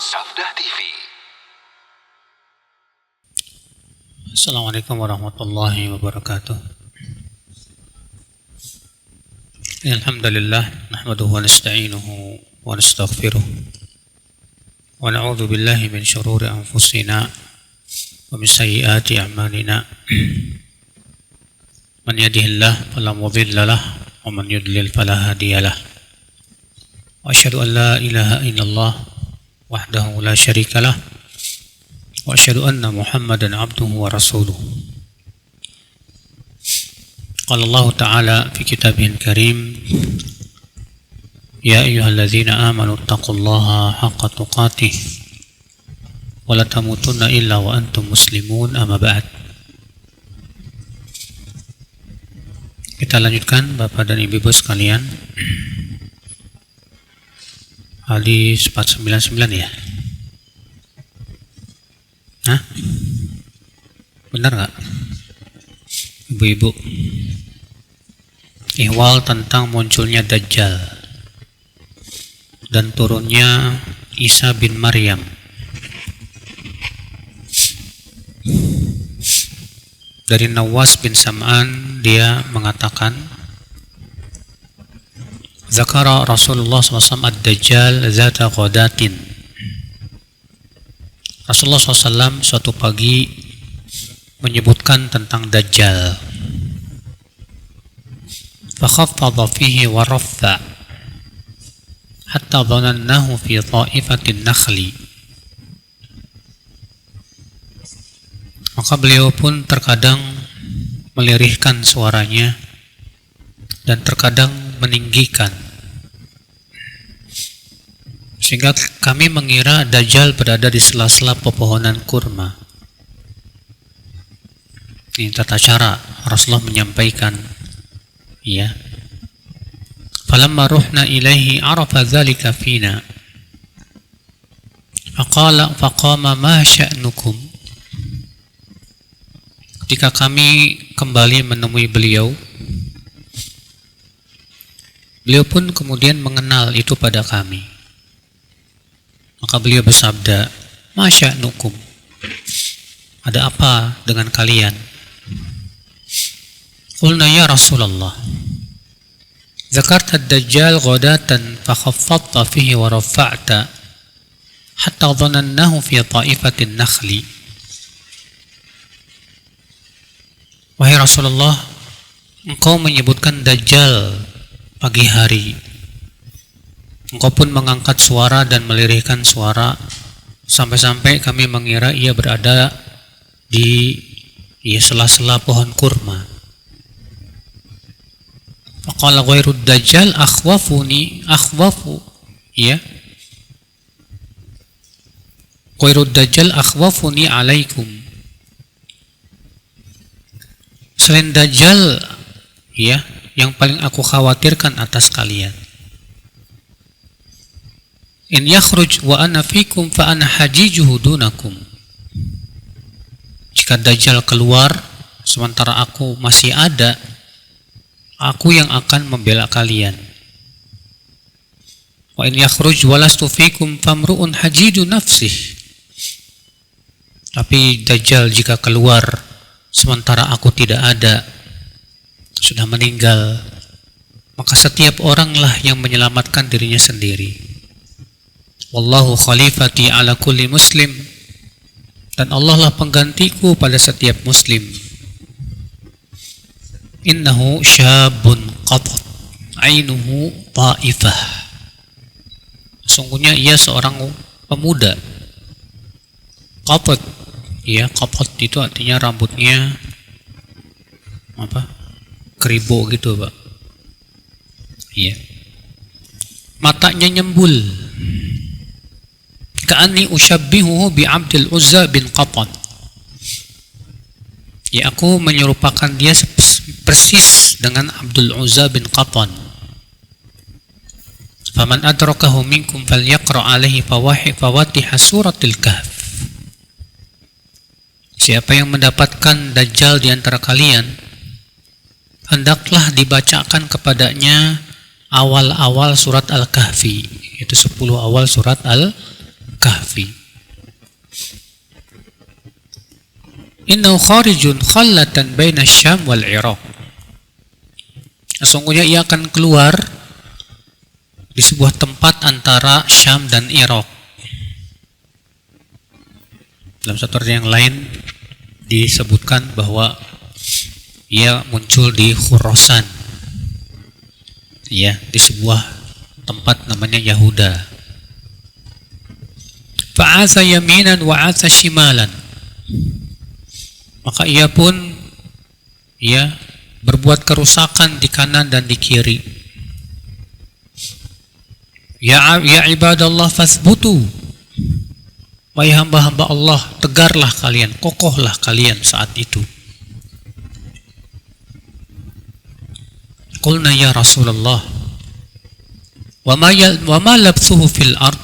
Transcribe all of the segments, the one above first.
Safdah TV. Assalamualaikum warahmatullahi wabarakatuh. Alhamdulillah, nahmaduhu wa nasta'inuhu wa nastaghfiruh. Wa na'udzu billahi min syururi anfusina wa min sayyiati a'malina. Man yahdihillahu fala mudilla lahu wa man yudlil fala hadiya lahu. Wa asyhadu an la ilaha illallah wahdahu la syarika lah wa asyhadu anna Muhammadan abduhu wa rasuluh. Qala Allah Ta'ala fi kitabihil karim, ya ayyuhalladzina amanu taqullaha haqqa tuqatih wa la tamutunna illa wa antum muslimun, amma ba'd. Kita lanjutkan Bapak dan Ibu sekalian, hadis 499 ya. Hah? Benar nggak, ibu-ibu? Ihwal tentang munculnya Dajjal dan turunnya Isa bin Maryam. Dari Nawas bin Sam'an, dia mengatakan, Zakara Rasulullah SAW ad-Dajjal zata ghadatin. Rasulullah SAW suatu pagi menyebutkan tentang Dajjal. Fakhaffadha fihi wa raffa hatta dhanannahu fi ta'ifatin nakhli. Maka beliau pun terkadang melirihkan suaranya dan terkadang meninggikan, sehingga kami mengira Dajjal berada di sela-sela pepohonan kurma. Ini tata cara Rasulullah menyampaikan, ya. Falamma ruhna ilaihi arafa dzalika fina faqama ma sya'nukum. Ketika kami kembali menemui beliau, beliau pun kemudian mengenal itu pada kami. Maka beliau bersabda, Masya nukum, ada apa dengan kalian? Qulna ya Rasulullah, Zakarta ad-Dajjal ghadatan fakhaffadta fihi wa rafa'ta hatta dhanannahu fi ta'ifatin nakhli. Wahai Rasulullah, engkau menyebutkan Dajjal pagi hari, engkau pun mengangkat suara dan melirihkan suara sampai-sampai kami mengira ia berada di sela-sela pohon kurma. Faqala ghairud Dajjal akhwafu ghairud Dajjal akhwafuni alaikum. Selain Dajjal, ya, yang paling aku khawatirkan atas kalian. In yakhruj wa ana fikum fa ana hajijuhu dunakum. Jika Dajjal keluar sementara aku masih ada, aku yang akan membela kalian. Wa in yakhruj wa lastu fikum famru'un hajiju nafsih. Tapi Dajjal jika keluar sementara aku tidak ada, sudah meninggal, maka setiap oranglah yang menyelamatkan dirinya sendiri. Wallahu khalifati ala kulli muslim, dan Allah lah penggantiku pada setiap muslim. Innahu syabun qatat ainuhu ta'ifah. Sungguhnya ia seorang pemuda. Qatat, ya, qatat itu artinya rambutnya keribo gitu, Pak. Iya. Matanya nyembul. Ka'anni ushabbihuhu bi Abdul Uzza bin Qatan. Ya, aku menyerupakan dia persis dengan Abdul Uzza bin Qatan. Faman adrakahu minkum falyaqra alaihi fawatiha suratil Kahf. Siapa yang mendapatkan Dajjal di antara kalian, hendaklah dibacakan kepadanya awal-awal surat Al-Kahfi, itu 10 awal surat Kahfi. Innahu kharijun khallatan baina Syam wal Iraq. Sesungguhnya ia akan keluar di sebuah tempat antara Syam dan Irak. Dalam satu yang lain disebutkan bahwa ia muncul di Khurasan, ya, di sebuah tempat namanya Yahuda. Fa'atha yaminan wa'atha shimalan. Maka ia pun berbuat kerusakan di kanan dan di kiri. Ya ibadallah fasbutu. Wahai hamba-hamba Allah, tegarlah kalian, kokohlah kalian saat itu. Qulna ya Rasulullah, wa ma labthuhu fil ard.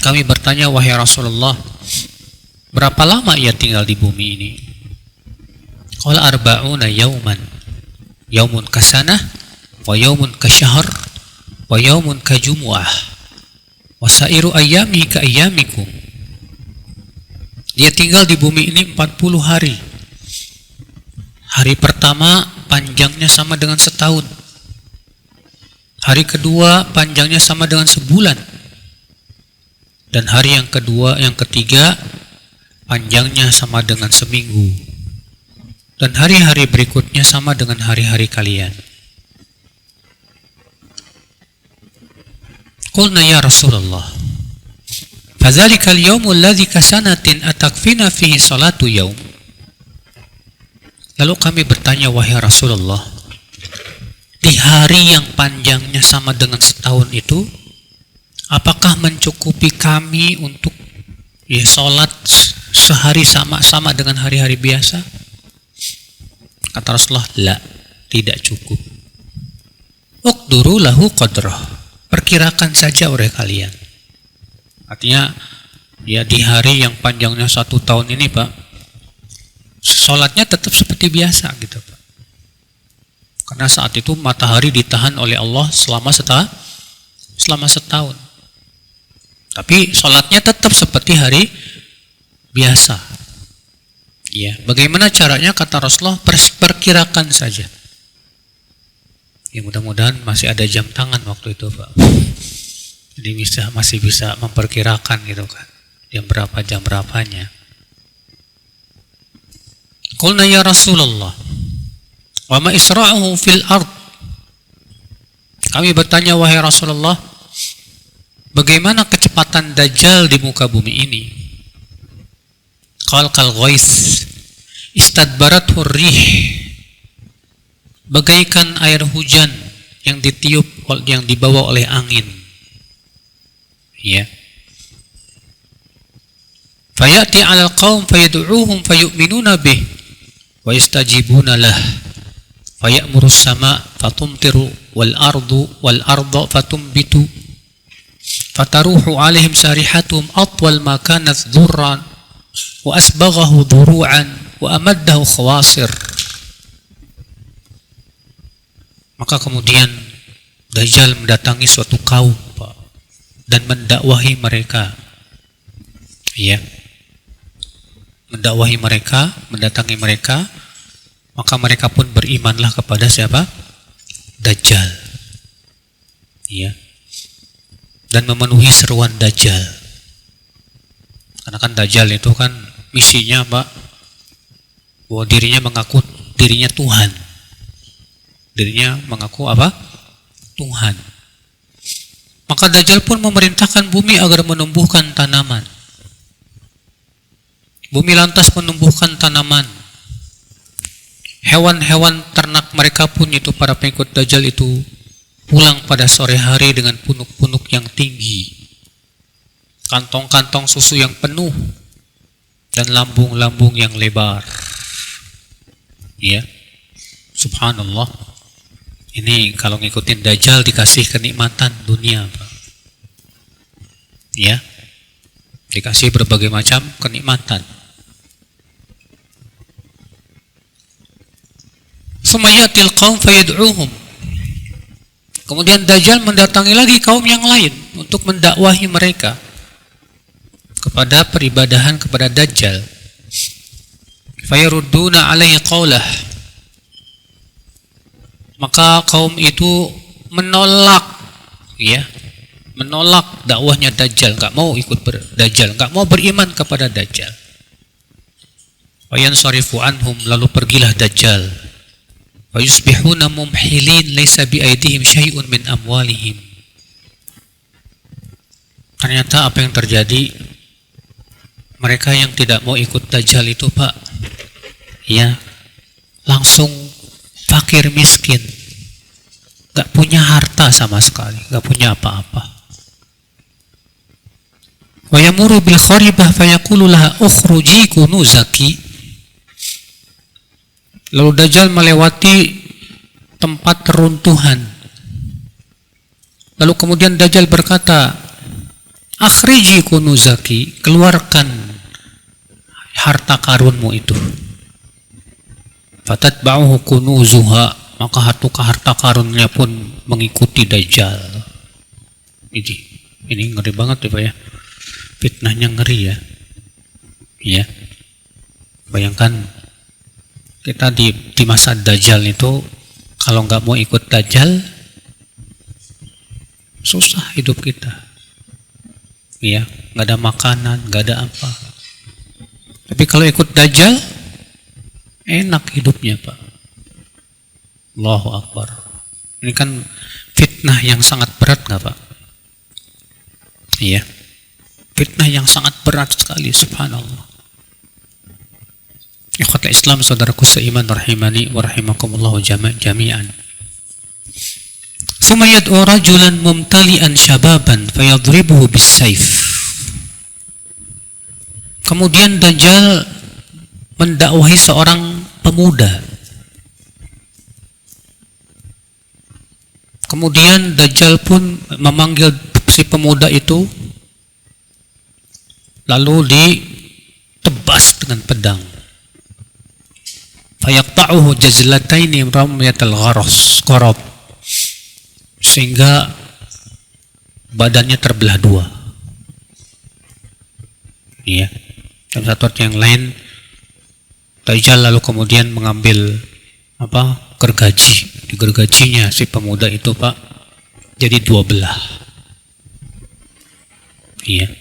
Kami bertanya, wahai Rasulullah, berapa lama ia tinggal di bumi ini? Qala arba'una yauman. Yaumun kasanah, wa yaumun kasyahr, wa yaumun kajumu'ah, wa sairu ayyami ka ayyamikum. Dia tinggal di bumi ini 40 hari. Hari pertama panjangnya sama dengan setahun. Hari kedua panjangnya sama dengan sebulan. Dan hari yang kedua, yang ketiga panjangnya sama dengan seminggu. Dan hari-hari berikutnya sama dengan hari-hari kalian. Qulna ya Rasulullah, fadzalika al-yawmu alladhi kasanatin atakfina fihi salatu yaum. Lalu kami bertanya, wahai Rasulullah, di hari yang panjangnya sama dengan setahun itu, apakah mencukupi kami untuk sholat sehari sama dengan hari-hari biasa? Kata Rasulullah, la, tidak cukup. Uqduru lahu qadrah, perkirakan saja oleh kalian. Artinya, ya di hari yang panjangnya 1 tahun ini, Pak, sholatnya tetap seperti biasa gitu, Pak. Karena saat itu matahari ditahan oleh Allah selama setahun. Tapi sholatnya tetap seperti hari biasa. Ya, bagaimana caranya? Kata Rasulullah, perkirakan saja. Ya, mudah-mudahan masih ada jam tangan waktu itu, Pak. Jadi masih bisa memperkirakan gitu kan, jam berapanya. Qulna ya Rasulullah, wa ma isra'uhu fil ard. Kami bertanya, wahai Rasulullah, bagaimana kecepatan Dajjal di muka bumi ini? Qal kal ghais istadbarathu rih, bagaikan air hujan yang ditiup, yang dibawa oleh angin. Ya. Fayati 'alal qaum fayad'uuhum fayu'minuna bih wa yastajibuna lah. Fayamurus sama fatumtiru wal ardu fatumbitu fataruhu 'alaihim sarihatum atwal ma kanat dhurran wa asbaghahu dhuru'an wa amaddahu khawasir. Maka kemudian Dajjal mendatangi suatu kaum, Pak, dan mendakwahi mereka. Ya. Mendakwahi mereka, mendatangi mereka, maka mereka pun berimanlah kepada siapa? Dajjal. Ya. Dan memenuhi seruan Dajjal. Karena kan Dajjal itu kan misinya, Pak, bahwa dirinya mengaku dirinya Tuhan. Dirinya mengaku apa? Tuhan. Maka Dajjal pun memerintahkan bumi agar menumbuhkan tanaman. Bumi lantas menumbuhkan tanaman. Hewan-hewan ternak mereka pun itu, para pengikut Dajjal itu, pulang pada sore hari dengan punuk-punuk yang tinggi, kantong-kantong susu yang penuh, dan lambung-lambung yang lebar. Ya, subhanallah. Ini kalau ngikutin Dajjal dikasih kenikmatan dunia, Pak. Ya, dikasih berbagai macam kenikmatan. Sumayatil qaum fayad'uhum. Kemudian Dajjal mendatangi lagi kaum yang lain untuk mendakwahi mereka kepada peribadahan kepada Dajjal. Fayarudduna alaihi qawlah, maka kaum itu menolak, ya, menolak dakwahnya Dajjal, nggak mau ikut Dajjal, nggak mau beriman kepada Dajjal. Wayansarifu anhum, lalu pergilah Dajjal. Wayusbihuna mumhilin laisa biaidihim syai'un min amwalihim. Ternyata apa yang terjadi, mereka yang tidak mau ikut Dajjal itu, Pak, ya, langsung fakir miskin, gak punya harta sama sekali, gak punya apa-apa. Wa yamuru bil kharibah fayaqulu laha ukhruji kunuzaki. Lalu Dajjal melewati tempat reruntuhan. Lalu kemudian Dajjal berkata, akhriji kunuzaki, keluarkan harta karunmu itu. Fatatba'uhu kunuzuha, maka harta karunnya pun mengikuti Dajjal. Ini ngeri banget ya Pak ya. Fitnahnya ngeri ya. Ya. Bayangkan kita di masa Dajjal itu, kalau nggak mau ikut Dajjal, susah hidup kita. Ya, nggak ada makanan, nggak ada apa. Tapi kalau ikut Dajjal, enak hidupnya Pak. Allahu Akbar. Ini kan fitnah yang sangat berat, nggak Pak? Iya, fitnah yang sangat berat sekali, subhanallah. Ikhwatul Islam, saudaraku seiman rahimani wa rahimakumullah jami'an. Thumma yad'u rajulan mumtali'an syababan fayadribuhu bis-sayf. Kemudian Dajjal mendakwahi seorang pemuda. Kemudian Dajjal pun memanggil si pemuda itu, lalu ditebas dengan pedang. Fayaqta'uhu jazlataini ramyatal gharab, sehingga badannya terbelah dua. Iya. Dan satu yang lain, Dajjal lalu kemudian mengambil gergaji, digergajinya si pemuda itu Pak, jadi dua belah. Iya.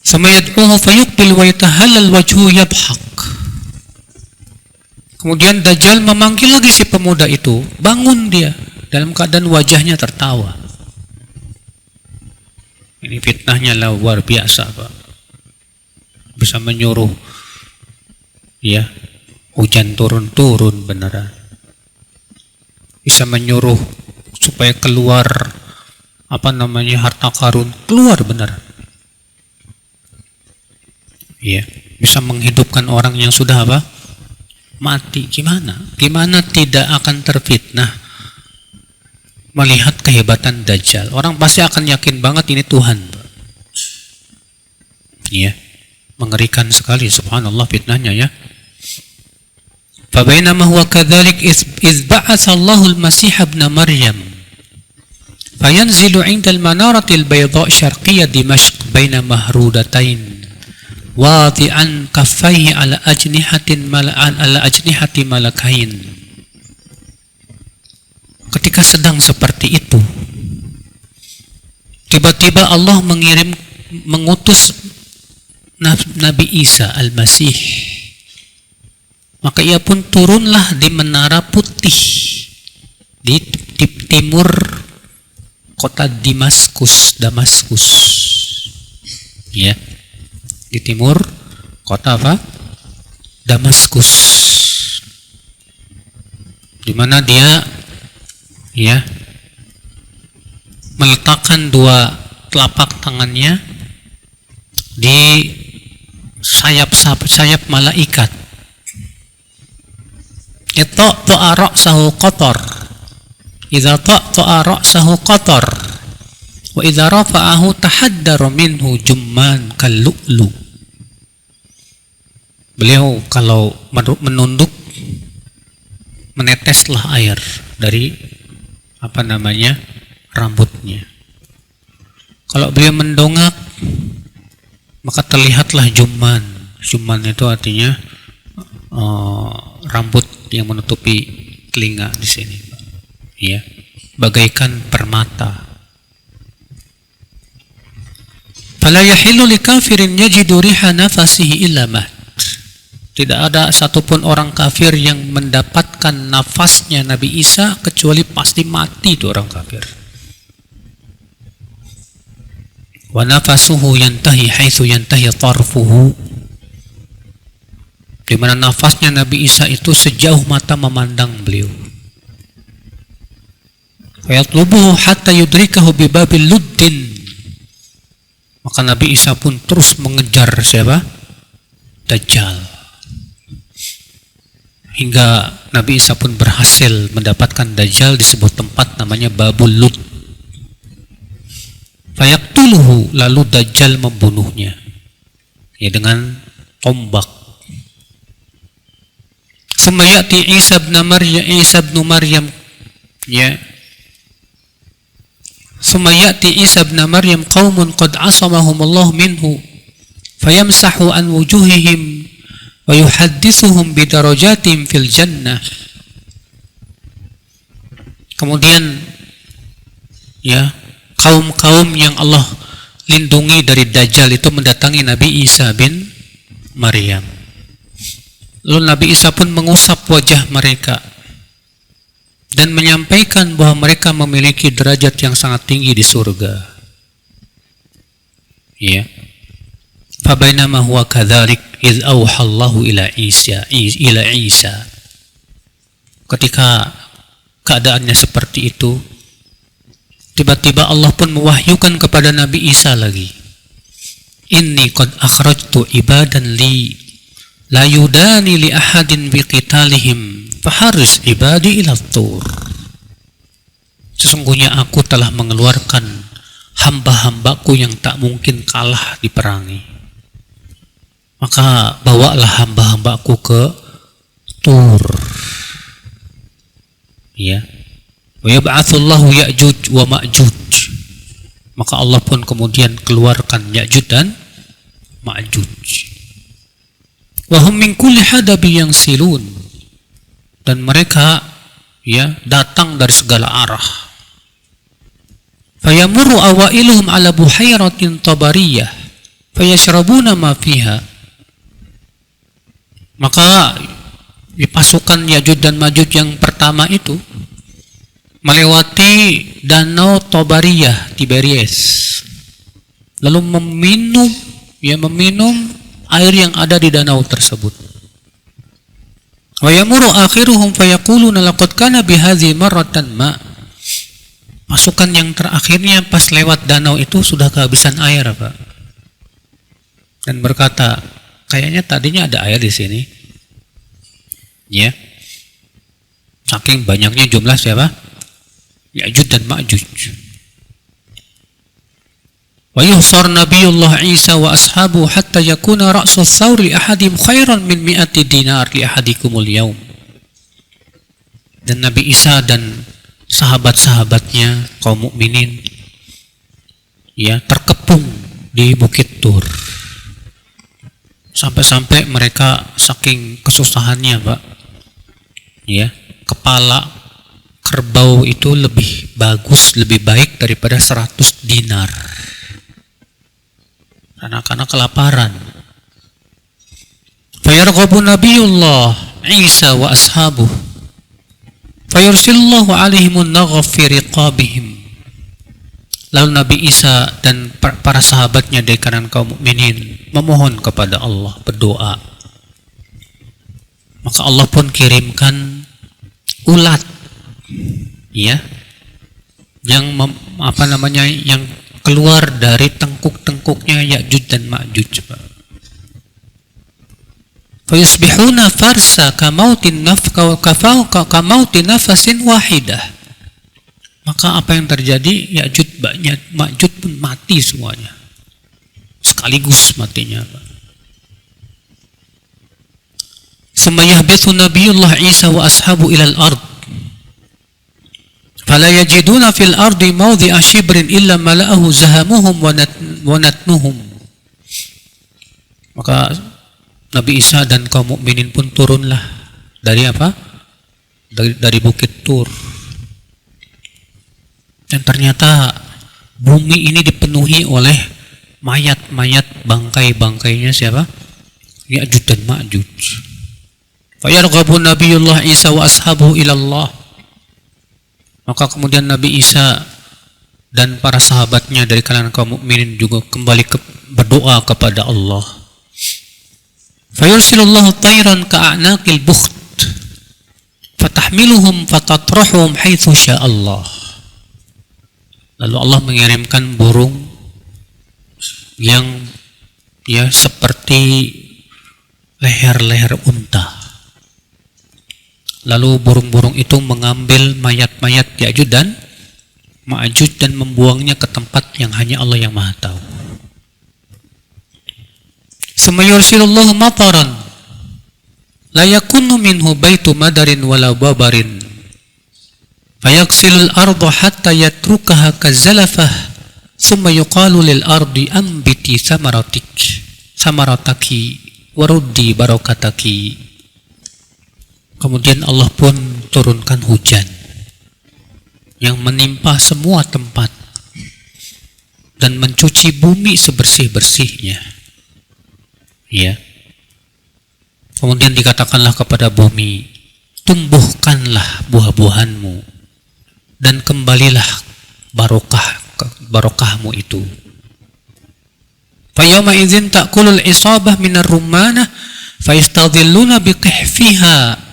Sama yad'uhu fayuqbil wa yatahallal wajhu yadhak. Kemudian Dajjal memanggil lagi si pemuda itu, bangun dia dalam keadaan wajahnya tertawa. Ini fitnahnya luar biasa Pak. Bisa menyuruh ya hujan turun beneran. Bisa menyuruh supaya keluar harta karun, keluar beneran. Iya, bisa menghidupkan orang yang sudah mati. Gimana tidak akan terfitnah melihat kehebatan Dajjal? Orang pasti akan yakin banget ini Tuhan. Iya, mengerikan sekali, subhanallah fitnahnya ya. Fabainama huwa kadzalik iz ba'atsa Allahul Masih ibn Maryam fayanzilu 'inda al-manaratil bayda' syarqiyya Dimashq baina mahrudatain wadi'an kaffaihi ala ajnihati malakain. Ketika sedang seperti itu, tiba-tiba Allah mengutus Nabi Isa Al-Masih. Maka ia pun turunlah di menara putih di timur kota Damaskus. Ya. Di timur kota Damaskus, di mana dia ya meletakkan dua telapak tangannya di sayap malaikat. Itta'ta'a ra'sahu qatar, idza ta'ta'a ra'sahu qatar, wa idza rafa'ahu tahaddara minhu jumman kallu'lu. Beliau kalau menunduk, meneteslah air dari rambutnya. Kalau beliau mendongak, maka terlihatlah juman. Juman itu artinya rambut yang menutupi telinga di sini, ya, bagaikan permata. Fala yahillu likafirin yajidu riha nafasihi illa mat. Tidak ada satupun orang kafir yang mendapatkan nafasnya Nabi Isa kecuali pasti mati itu orang kafir. Wa nafasuhu yantahi haitsu yantahi tarfuhu. Di mana nafasnya Nabi Isa itu sejauh mata memandang beliau. Wa yatlubuhu hatta yudrikahu bi babil luddin. Maka Nabi Isa pun terus mengejar siapa? Dajjal. Hingga Nabi Isa pun berhasil mendapatkan Dajjal di sebuah tempat namanya Babul Lud. Fayaktuluhu, lalu Dajjal membunuhnya, ya, dengan tombak. Summa ya'ti Isa bin Maryam, ya. Summa ya'ti Isa bin Maryam qaumun qad asamahumullah minhu fayamsahu an wujuhihim wa yuhaddithuhum bidarajatim fil jannah. Kemudian, ya, kaum-kaum yang Allah lindungi dari Dajjal itu mendatangi Nabi Isa bin Maryam. Lalu Nabi Isa pun mengusap wajah mereka dan menyampaikan bahwa mereka memiliki derajat yang sangat tinggi di surga. Ya. Fabainama huwa kadzalik iz auhallahu ila Isa. Ketika keadaannya seperti itu, tiba-tiba Allah pun mewahyukan kepada Nabi Isa lagi. Inni qad akhrajtu ibadan li la yudani li ahadin biqitalihim faharis ibadi ila tur. Sesungguhnya aku telah mengeluarkan hamba-hambaku yang tak mungkin kalah diperangi. Maka bawalah hamba-hambaku ke Tur. Ya. Wa yab'atsullahu Ya'juj wa Ma'juj. Maka Allah pun kemudian keluarkan Ya'juj dan Ma'juj. Wa hum min kulli hadabi yansilun. Dan mereka, ya, datang dari segala arah. Fayamurru awailuhum ala buhairatin tabariyah fayashrabuna ma fiha. Maka di pasukan Ya'juj dan Ma'juj yang pertama itu melewati danau Tabariyah, Tiberias, lalu meminum air yang ada di danau tersebut. Wa yamuru akhiruhum fayaquluna laqad kana bihadzi marratan ma. Pasukan yang terakhirnya pas lewat danau itu sudah kehabisan air, Pak. Dan berkata, kayaknya tadinya ada air di sini. Ya. Saking banyaknya jumlah siapa? Ya'juj dan Ma'juj. Wa yuhsar Nabiullah Isa wa ashabu hatta yakuna ra'su thawr li ahadim khairan min 100 dinar li ahadikumul yaum. Dan Nabi Isa dan sahabat-sahabatnya kaum mukminin, ya, terkepung di Bukit Tur. Sampai-sampai mereka saking kesusahannya, Pak, ya, kepala kerbau itu lebih bagus, lebih baik daripada 100 dinar. Karena kelaparan. Fayarghabu Nabiullah Isa wa ashabuh fayursillahu alaihimun naghaf fi riqabihim. Lalu Nabi Isa dan para sahabatnya dari kalangan kaum mukminin memohon kepada Allah, berdoa. Maka Allah pun kirimkan ulat, ya, yang yang keluar dari tengkuk-tengkuknya Ya'juj dan Ma'juj. Fayusbihuna farsa kamautin nafasin wahidah. Maka apa yang terjadi? Ya'juj Ma'juj pun mati semuanya, sekaligus matinya. Summa yahbithu Nabiullah Isa wa ashabu ilal ard fala yajiduna fil ardi mawdi'a shibrin illa mala'ahu zahamuhum wa natnuhum. Maka Nabi Isa dan kaum mukminin pun turunlah dari apa? Dari bukit Tur. Dan ternyata bumi ini dipenuhi oleh mayat-mayat, bangkai-bangkainya siapa? Ya'juj dan Ma'juj. Fayarghabu Nabiyullah Isa wa ashabuhu ilallah. Maka kemudian Nabi Isa dan para sahabatnya dari kalangan kaum mukminin juga kembali berdoa kepada Allah. Fayursilullahu tayran ka'anaqil bukht fatahmiluhum fatatrahuhum haitsu sya'allah. Lalu Allah mengirimkan burung yang seperti leher-leher unta. Lalu burung-burung itu mengambil mayat-mayat Ya'juj dan Ma'juj dan membuangnya ke tempat yang hanya Allah yang Maha tahu. Summa yursilullahu mataran la yakunu minhu baitu madarin wala babarin fayaqsilul arda hatta yatrukaha kazalafah summa yuqalu lil ardi ambiti samarataki waruddi barakataki. Kemudian Allah pun turunkan hujan yang menimpa semua tempat dan mencuci bumi sebersih-bersihnya. Ya. Kemudian dikatakanlah kepada bumi, tumbuhkanlah buah-buahanmu dan kembalilah barokahmu itu. Fayawma idzin ta'kulul isabah minar rummanah fayastadhilluna biqihfiha.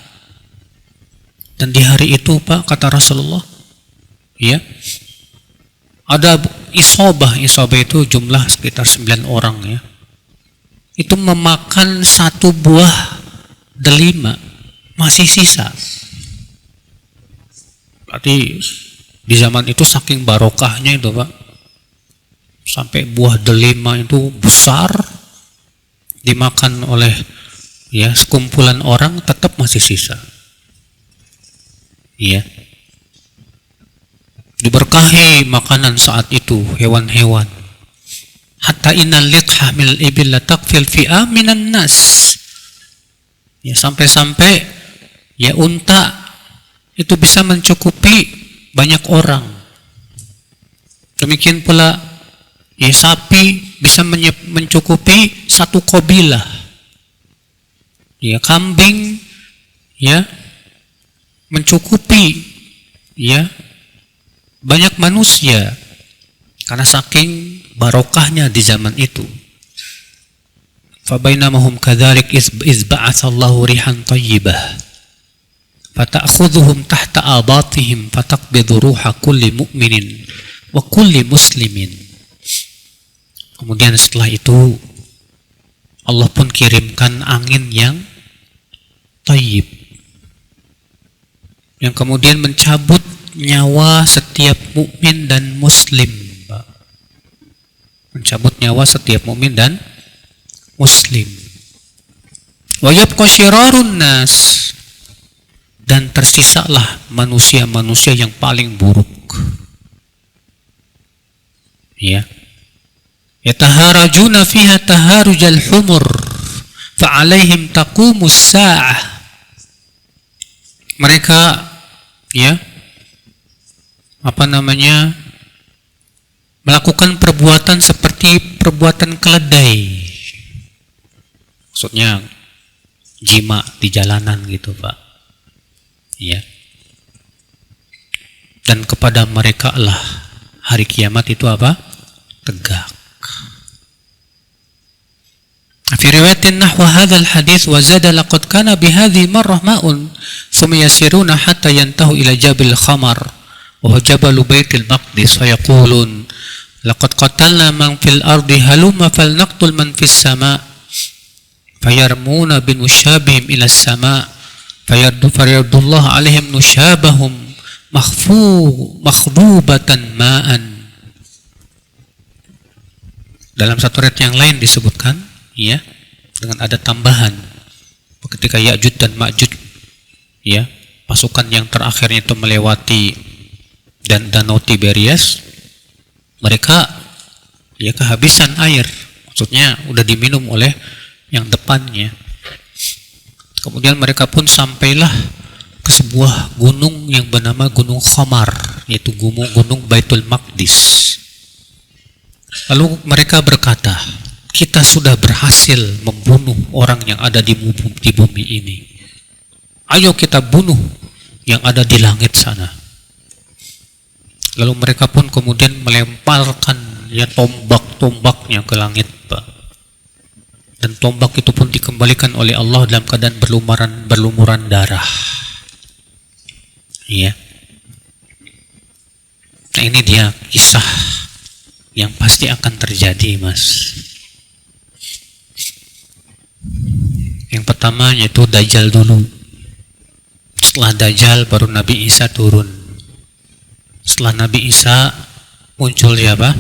Dan di hari itu, Pak, kata Rasulullah, ya, ada isabah itu jumlah sekitar 9 orang, ya. Itu memakan satu buah delima, masih sisa. Berarti di zaman itu saking barokahnya itu, Pak, sampai buah delima itu besar dimakan oleh sekumpulan orang tetap masih sisa. Iya. Diberkahi makanan saat itu hewan-hewan. Hatta innal liqha minal ibil la taqfil fi'a minan nas. Ya, sampai-sampai unta itu bisa mencukupi banyak orang. Demikian pula sapi bisa mencukupi satu kabilah. Kambing mencukupi banyak manusia karena saking barokahnya di zaman itu. Fa bainamahum kadzalik iz ba'atsallahu rihan thayyibah fata'khudhuhum tahta abatihim fataqbidu ruha kulli mu'minin wa kulli muslimin. Kemudian setelah itu Allah pun kirimkan angin yang thayyib yang kemudian mencabut nyawa setiap mukmin dan muslim, Pak. Mencabut nyawa setiap mukmin dan muslim. Wa yabqa syirarun nas, dan tersisalah manusia-manusia yang paling buruk. Ya. Yataharajuna fiha taharujal humur fa 'alaihim taqumus sa'ah. Mereka melakukan perbuatan seperti perbuatan keledai. Maksudnya jima di jalanan gitu, Pak. Ya. Dan kepada mereka lah hari kiamat itu apa? Tegak. Fi riwayatin nahwa hadzal hadits wa zada laqad kana bihadhihi marrah ma'un thumma yasiruna hatta yantahu ila jabil khamar wa jabal baitil maqdis fa yaqulun laqad qatalna man fil ardi halumma falnaqtul man fis sama' fayarmuna bin ushabihim ila as-sama' fayardullahu alaihim nushabahum makhdubatan ma'an. Dalam satu riwayat yang lain disebutkan dengan ada tambahan ketika Ya'juj dan Ma'juj pasukan yang terakhirnya itu melewati dan Danau Tiberias, mereka ya kehabisan air. Maksudnya udah diminum oleh yang depannya. Kemudian mereka pun sampailah ke sebuah gunung yang bernama Gunung Khamar, yaitu gunung Baitul Maqdis. Lalu mereka berkata, kita sudah berhasil membunuh orang yang ada di bumi ini. Ayo kita bunuh yang ada di langit sana. Lalu mereka pun kemudian melemparkan ya tombak-tombaknya ke langit, Pak. Dan tombak itu pun dikembalikan oleh Allah dalam keadaan berlumuran darah. Ya. Nah, ini dia kisah yang pasti akan terjadi, Mas. Yang pertama yaitu Dajjal dulu. Setelah Dajjal baru Nabi Isa turun. Setelah Nabi Isa muncul siapa?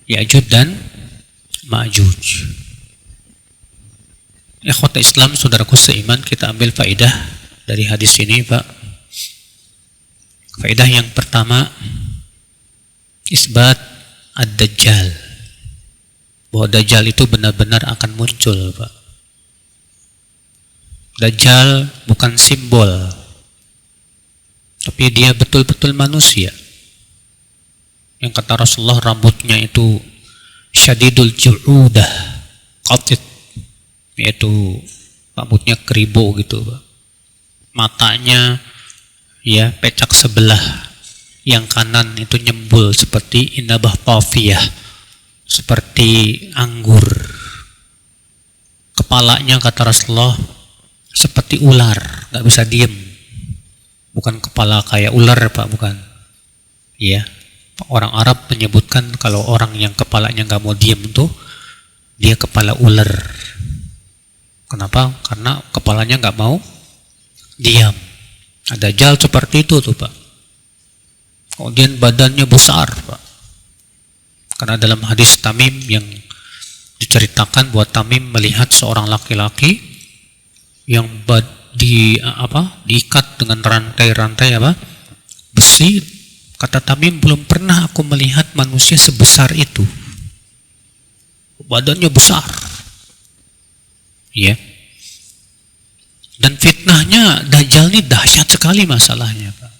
Ya'juj dan Ma'juj. Ikhwata Islam, saudaraku seiman, kita ambil faedah dari hadis ini, Pak. Faedah yang pertama, isbat ad-Dajjal, bahwa Dajjal itu benar-benar akan muncul, Pak. Dajjal bukan simbol, tapi dia betul-betul manusia. Yang kata Rasulullah, rambutnya itu syadidul ju'udah, qatit, yaitu rambutnya keribo gitu, Pak. Matanya ya pecak sebelah, yang kanan itu nyembul seperti inabah pafiyah, seperti anggur. Kepalanya kata Rasulullah seperti ular, nggak bisa diem. Bukan kepala kayak ular, Pak, bukan. Ya, orang Arab menyebutkan kalau orang yang kepalanya nggak mau diem tuh dia kepala ular. Kenapa? Karena kepalanya nggak mau diam. Ada Dajjal seperti itu tuh, Pak. Kemudian badannya besar, Pak. Karena dalam hadis Tamim yang diceritakan bahwa Tamim melihat seorang laki-laki yang diikat dengan rantai-rantai besi. Kata Tamim, belum pernah aku melihat manusia sebesar itu. Badannya besar. Ya. Dan fitnahnya Dajjal ini dahsyat sekali masalahnya, Pak.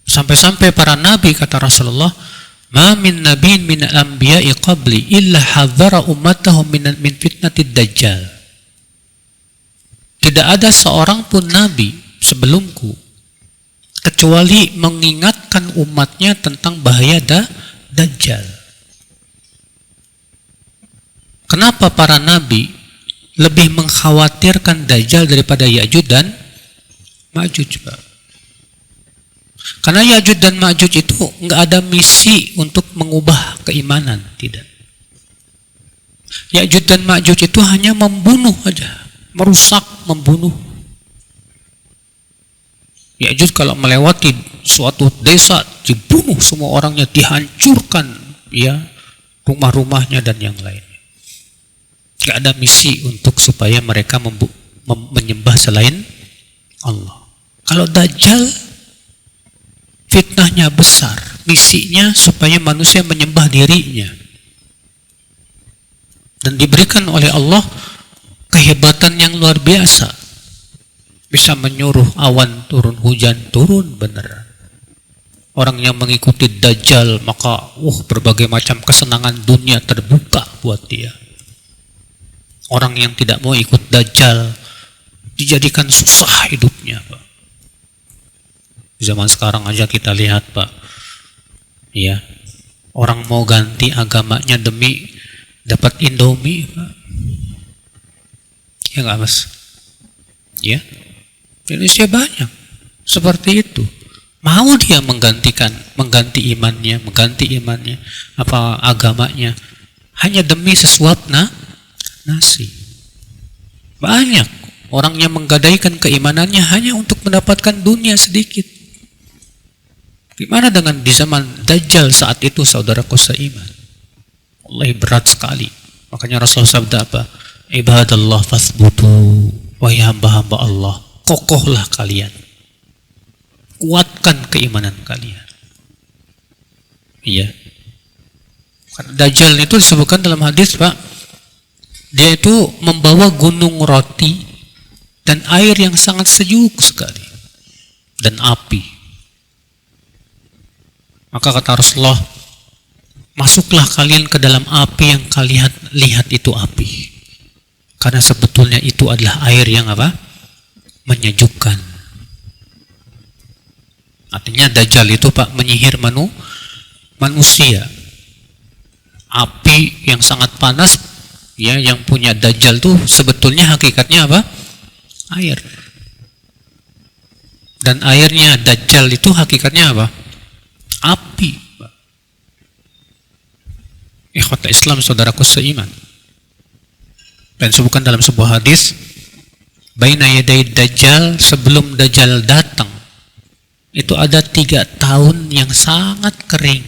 Sampai-sampai para nabi, kata Rasulullah, ma min nabiyyin min al-anbiya'i qabli illa hadzara ummatahu min fitnatid Dajjal. Tidak ada seorang pun nabi sebelumku kecuali mengingatkan umatnya tentang bahaya Dajjal. Kenapa para nabi lebih mengkhawatirkan Dajjal daripada Ya'juj dan Ma'juj, Pak? Karena Ya'juj dan Ma'juj itu nggak ada misi untuk mengubah keimanan, tidak. Ya'juj dan Ma'juj itu hanya membunuh aja, merusak, membunuh. Ya'juj kalau melewati suatu desa dibunuh semua orangnya, dihancurkan ya rumah-rumahnya dan yang lainnya. Gak ada misi untuk supaya mereka menyembah selain Allah. Kalau Dajjal fitnahnya besar, misinya supaya manusia menyembah dirinya. Dan diberikan oleh Allah kehebatan yang luar biasa. Bisa menyuruh awan turun, hujan turun beneran. Orang yang mengikuti Dajjal maka berbagai macam kesenangan dunia terbuka buat dia. Orang yang tidak mau ikut Dajjal dijadikan susah hidupnya, Pak. Zaman sekarang aja kita lihat, Pak. Ya, orang mau ganti agamanya demi dapat Indomie, Pak. Ya nggak, Mas? Ya, Indonesia banyak seperti itu. Mau dia mengganti imannya, agamanya hanya demi sesuap nasi. Banyak orang yang menggadaikan keimanannya hanya untuk mendapatkan dunia sedikit. Gimana dengan di zaman Dajjal saat itu, saudaraku seiman? Wallahi berat sekali. Makanya Rasulullah sabda apa? Ibadallah fasbutu, wahai hamba-hamba Allah, kokohlah kalian. Kuatkan keimanan kalian. Iya. Karena Dajjal itu disebutkan dalam hadis, Pak, dia itu membawa gunung roti dan air yang sangat sejuk sekali dan api. Maka kata Rasulullah, masuklah kalian ke dalam api yang kalian lihat itu api. Karena sebetulnya itu adalah air yang apa? Menyejukkan. Artinya Dajjal itu, Pak, menyihir manusia. Api yang sangat panas, ya, yang punya Dajjal tuh sebetulnya hakikatnya apa? Air. Dan airnya Dajjal itu hakikatnya apa? Api. Ikhwata Islam, saudaraku seiman. Dan sebutkan dalam sebuah hadis, baina yaday Dajjal, sebelum Dajjal datang, itu ada 3 tahun yang sangat kering.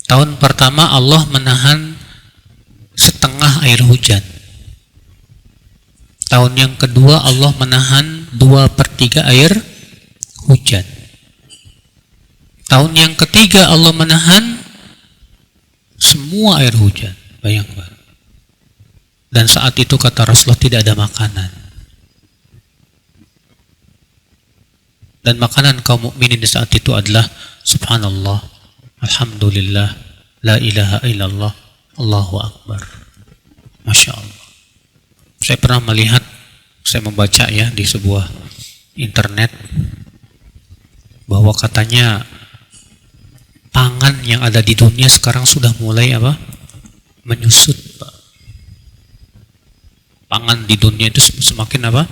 Tahun pertama Allah menahan setengah air hujan. Tahun yang kedua Allah menahan 2/3 air hujan. Tahun yang ketiga Allah menahan semua air hujan. Bayangkan. Dan saat itu kata Rasulullah tidak ada makanan. Dan makanan kaum mukminin di saat itu adalah subhanallah, alhamdulillah, la ilaha illallah, Allahu akbar. Masya Allah. Saya pernah melihat, saya membaca ya di sebuah internet, bahwa katanya pangan yang ada di dunia sekarang sudah mulai apa? Menyusut, Pak. Pangan di dunia itu semakin apa?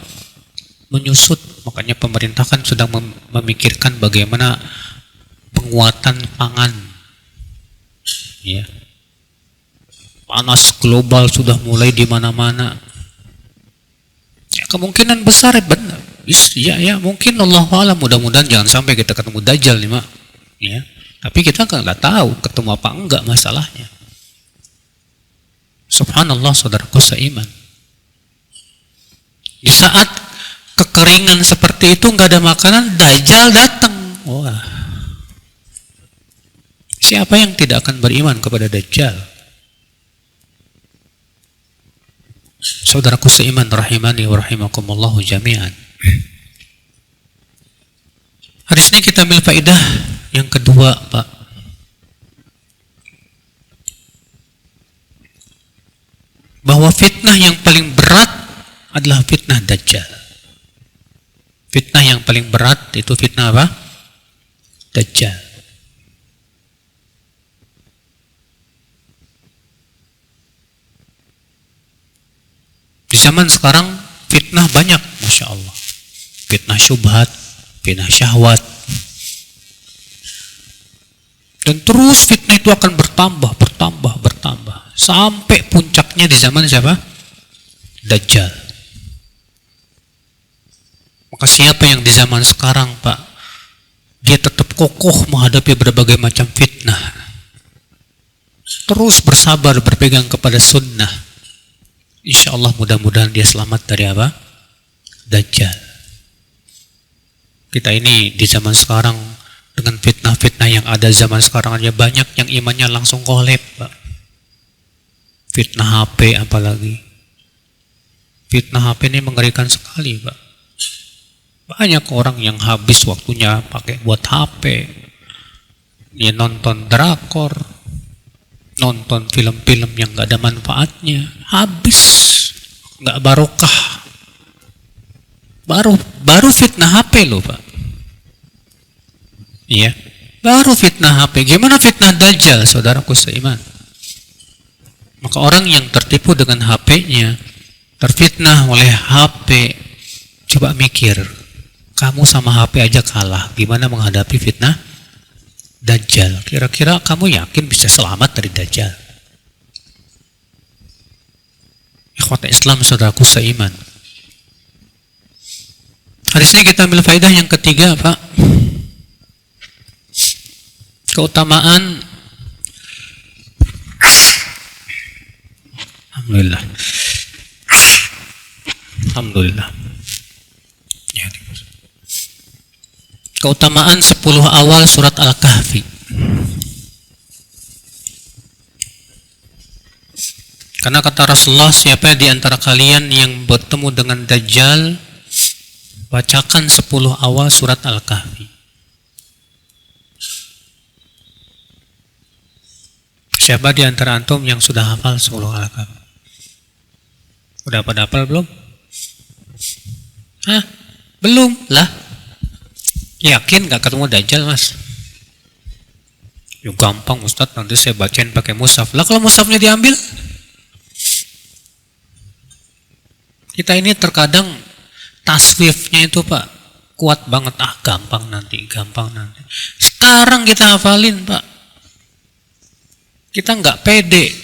Menyusut. Makanya pemerintah kan sedang memikirkan bagaimana penguatan pangan. Ya. Panas global sudah mulai di mana-mana. Ya, kemungkinan besar benar. Ya, mungkin Allah alam, mudah-mudahan jangan sampai kita ketemu Dajjal nih, Mak. Ya. Tapi kita nggak tahu ketemu apa enggak masalahnya. Subhanallah, saudaraku seiman. Di saat kekeringan seperti itu, nggak ada makanan, Dajjal datang. Wah. Siapa yang tidak akan beriman kepada Dajjal? Saudaraku seiman rahimani wa rahimakumullahu jami'an. Hadis ini kita ambil faedah yang kedua, Pak. Bahwa fitnah yang paling berat adalah fitnah Dajjal. Fitnah yang paling berat itu fitnah apa? Dajjal. Di zaman sekarang fitnah banyak, Masya Allah. Fitnah syubhat, fitnah syahwat. Dan terus fitnah itu akan bertambah. Sampai puncaknya di zaman siapa? Dajjal. Maka siapa yang di zaman sekarang, Pak, dia tetap kokoh menghadapi berbagai macam fitnah, terus bersabar berpegang kepada sunnah, insya Allah mudah-mudahan dia selamat dari apa? Dajjal. Kita ini di zaman sekarang dengan fitnah-fitnah yang ada zaman sekarang aja banyak yang imannya langsung kolep, Pak. Fitnah HP apalagi. Fitnah HP ini mengerikan sekali, Pak. Banyak orang yang habis waktunya pakai buat HP. Dia nonton drakor, nonton film-film yang gak ada manfaatnya, habis, gak barokah. Baru fitnah HP loh, Pak. Iya, baru fitnah HP. Gimana fitnah Dajjal, saudaraku seiman? Maka orang yang tertipu dengan HP-nya, terfitnah oleh HP, coba mikir, kamu sama HP aja kalah, gimana menghadapi fitnah Dajjal? Kira-kira kamu yakin bisa selamat dari Dajjal? Ikhwata Islam, saudaraku seiman. Hadis ini kita ambil faedah yang ketiga, Pak. Keutamaan Alhamdulillah. Ya, Keutamaan 10 awal surat Al-Kahfi. Karena kata Rasulullah, siapa di antara kalian yang bertemu dengan Dajjal, bacakan 10 awal surat Al-Kahfi. Siapa di antara antum yang sudah hafal 10 Al-Kahfi? Udah pada hafal belum? Hah? Belum lah. Yakin gak ketemu Dajjal, Mas? Ya gampang Ustadz, nanti saya bacain pakai mushaf. Lah kalau mushafnya diambil? Kita ini terkadang taswifnya itu Pak kuat banget. Gampang nanti. Sekarang kita hafalin Pak. Kita nggak pede.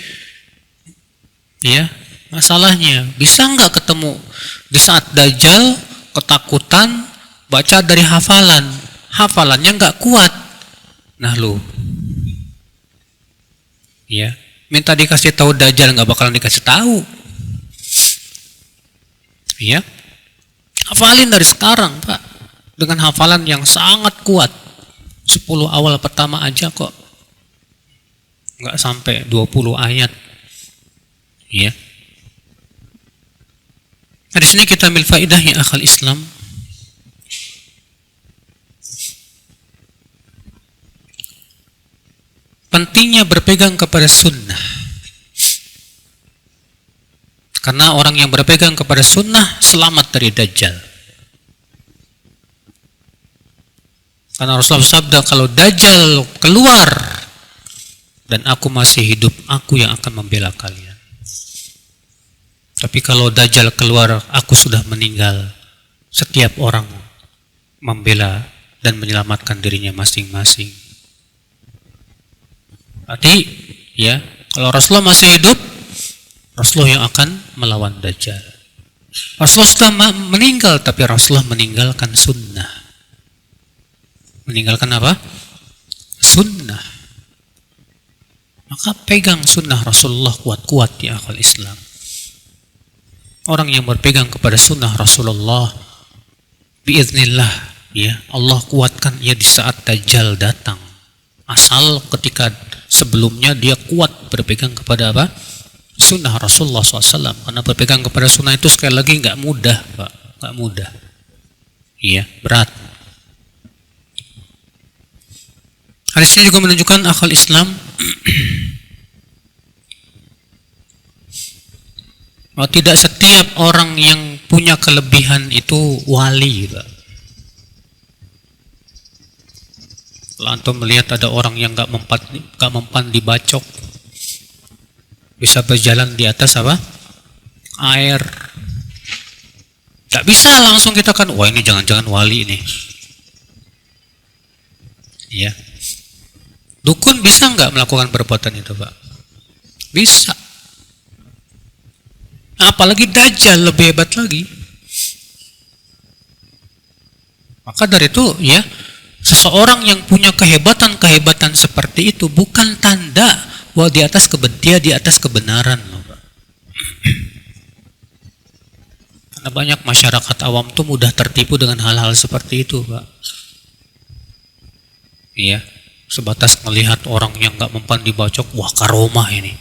Ya, masalahnya bisa nggak ketemu di saat Dajjal ketakutan baca dari hafalannya nggak kuat. Nah lu, ya minta dikasih tahu Dajjal nggak bakalan dikasih tahu. Ya, hafalin dari sekarang Pak dengan hafalan yang sangat kuat. 10 awal pertama aja kok nggak sampai 20 ayat. Ya. Nah, di sini kita ambil faidah ya akal Islam. Pentingnya berpegang kepada sunnah. Karena orang yang berpegang kepada sunnah selamat dari Dajjal. Karena Rasulullah sabda, kalau Dajjal keluar dan aku masih hidup, aku yang akan membela kalian. Tapi kalau Dajjal keluar, aku sudah meninggal. Setiap orang membela dan menyelamatkan dirinya masing-masing. Berarti, ya, kalau Rasulullah masih hidup, Rasulullah yang akan melawan Dajjal. Rasulullah sudah meninggal, tapi Rasulullah meninggalkan sunnah. Meninggalkan apa? Sunnah. Maka pegang sunnah Rasulullah kuat-kuat di akal Islam. Orang yang berpegang kepada sunnah Rasulullah, biiznillah, ya Allah kuatkan ia di saat Dajjal datang. Asal ketika sebelumnya dia kuat berpegang kepada apa? Sunnah Rasulullah SAW. Karena berpegang kepada sunnah itu sekali lagi nggak mudah, Pak, nggak mudah. Iya, berat. Hadis ini juga menunjukkan akal Islam bahwa tidak setiap orang yang punya kelebihan itu wali, Pak. Kalau antum melihat ada orang yang nggak mempan dibacok, bisa berjalan di atas apa? Air. Gak bisa langsung kita kan, wah ini jangan-jangan wali ini. Ya. Dukun bisa nggak melakukan perbuatan itu, Pak? Bisa. Apalagi Dajjal lebih hebat lagi. Maka dari itu, ya, seseorang yang punya kehebatan seperti itu bukan tanda bahwa dia di atas kebenaran, Pak. Karena banyak masyarakat awam tuh mudah tertipu dengan hal-hal seperti itu, Pak. Iya, sebatas melihat orang yang nggak mempan dibacok, wah karomah ini.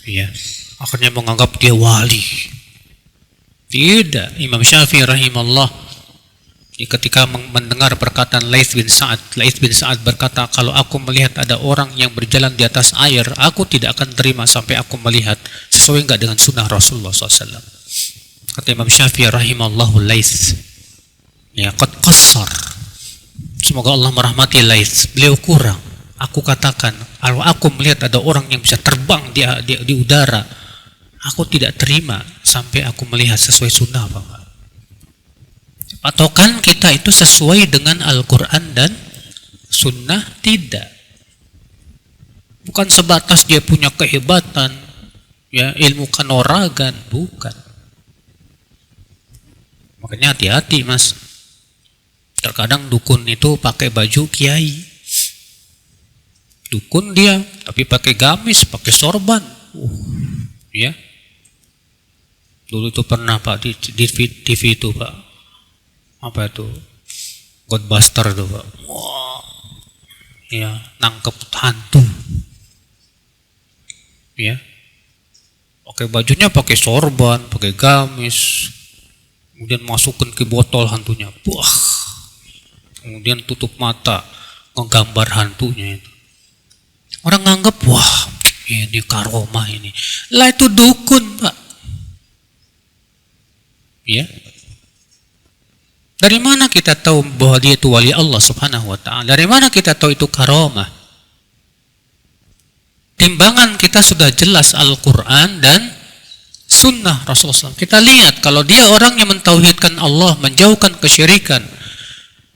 Iya, akhirnya menganggap dia wali. Tidak, Imam Syafi'i rahimahullah ketika mendengar perkataan Laits bin Sa'ad berkata, kalau aku melihat ada orang yang berjalan di atas air, aku tidak akan terima sampai aku melihat sesuai enggak dengan sunnah Rasulullah SAW. Kata Imam Syafi'i rahimallahu Laits, ya qad qassar, semoga Allah merahmati Laits, beliau kurang. Aku katakan, kalau aku melihat ada orang yang bisa terbang di udara, aku tidak terima sampai aku melihat sesuai sunnah, Pak. Patokan kita itu sesuai dengan Al-Quran dan Sunnah? Tidak. Bukan sebatas dia punya kehebatan, ya ilmu kanuragan, bukan. Makanya hati-hati, Mas. Terkadang dukun itu pakai baju kiai. Dukun dia, tapi pakai gamis, pakai sorban. Ya. Dulu itu pernah Pak di TV itu, Pak. Apa itu? Ghostbuster tuh Pak. Wah, ya nangkep hantu, ya. Pakai bajunya pakai sorban, pakai gamis, kemudian masukin ke botol hantunya, wah, kemudian tutup mata, ngegambar hantunya itu. Orang nganggep, wah, ini karomah ini. Lah itu dukun Pak. Ya. Dari mana kita tahu bahwa dia itu wali Allah Subhanahu wa ta'ala? Dari mana kita tahu itu karomah? Timbangan kita sudah jelas Al-Quran dan Sunnah Rasulullah SAW. Kita lihat kalau dia orang yang mentauhidkan Allah, menjauhkan kesyirikan,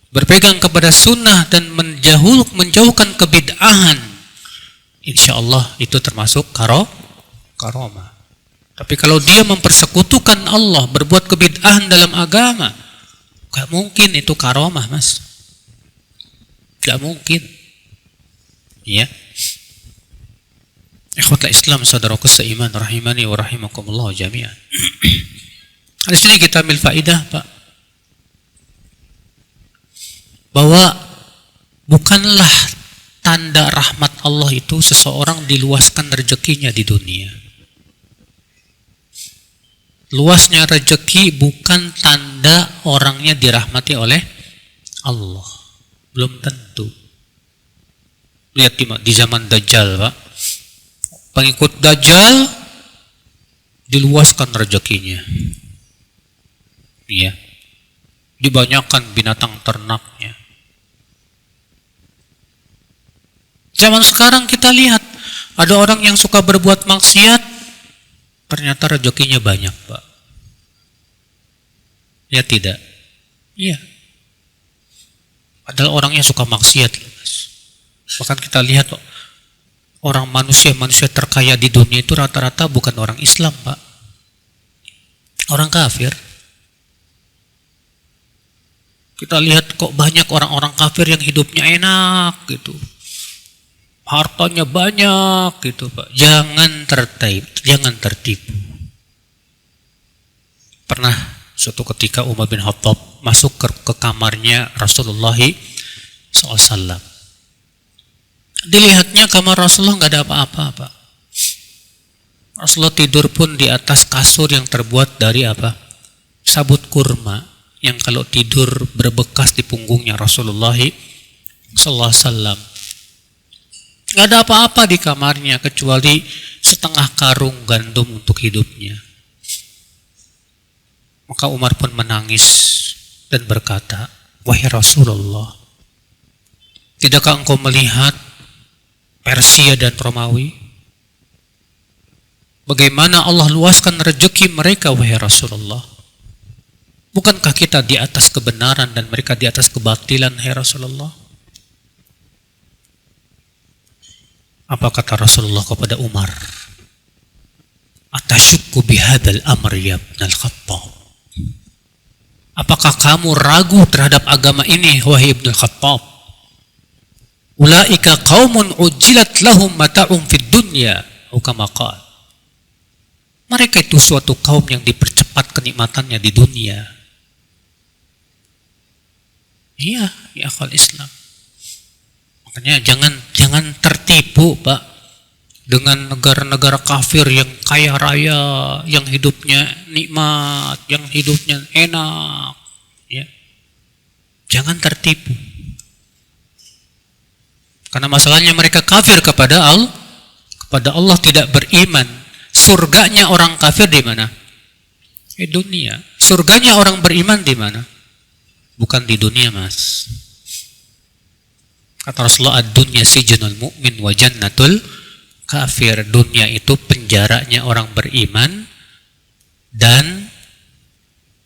berpegang kepada Sunnah dan menjauhkan kebid'ahan, insya Allah itu termasuk karomah. Tapi kalau dia mempersekutukan Allah, berbuat kebid'ahan dalam agama, gak mungkin itu karomah Mas. Gak mungkin. Ya. Ikhwatul Islam, saudaraku seiman, rahimani wa rahimakumullah jami'an. Di sini kita ambil faidah Pak, bahwa bukanlah tanda rahmat Allah itu seseorang diluaskan rezekinya di dunia. Luasnya rezeki bukan tanda orangnya dirahmati oleh Allah. Belum tentu. Lihat di zaman Dajjal Pak, pengikut Dajjal diluaskan rezekinya. Iya. Dibanyakan binatang ternaknya. Zaman sekarang kita lihat ada orang yang suka berbuat maksiat, ternyata rezekinya banyak Pak. Ya tidak? Iya. Padahal orangnya suka maksiat. Bahkan kita lihat orang manusia terkaya di dunia itu rata-rata bukan orang Islam Pak. Orang kafir. Kita lihat kok banyak orang-orang kafir yang hidupnya enak gitu. Hartanya banyak gitu Pak. Jangan tertipu. Pernah suatu ketika Umar bin Khattab masuk ke kamarnya Rasulullah SAW. Dilihatnya kamar Rasulullah nggak ada apa-apa Pak. Rasulullah tidur pun di atas kasur yang terbuat dari apa? Sabut kurma yang kalau tidur berbekas di punggungnya Rasulullah SAW. Nggak ada apa-apa di kamarnya kecuali setengah karung gandum untuk hidupnya. Maka Umar pun menangis dan berkata, wahai Rasulullah, tidakkah engkau melihat Persia dan Romawi? Bagaimana Allah luaskan rezeki mereka, wahai Rasulullah? Bukankah kita di atas kebenaran dan mereka di atas kebatilan, wahai Rasulullah? Apa kata Rasulullah kepada Umar? Atasyukku bihadal amr ya ibnal Khattab. Apakah kamu ragu terhadap agama ini, wahai Ibnul Khattab? Ulaika qaumun ujilat lahum mata'um fid dunya, atau kama qala. Mereka itu suatu kaum yang dipercepat kenikmatannya di dunia. Iya, ya akal Islam. Makanya jangan tertipu Pak dengan negara-negara kafir yang kaya raya, yang hidupnya nikmat, yang hidupnya enak, ya. Jangan tertipu. Karena masalahnya mereka kafir kepada Allah tidak beriman. Surganya orang kafir di mana? Di dunia. Surganya orang beriman di mana? Bukan di dunia, Mas. Kata Rasulullah, ad-dunya sijnul mu'min wa jannatul kafir. Dunia itu penjaranya orang beriman dan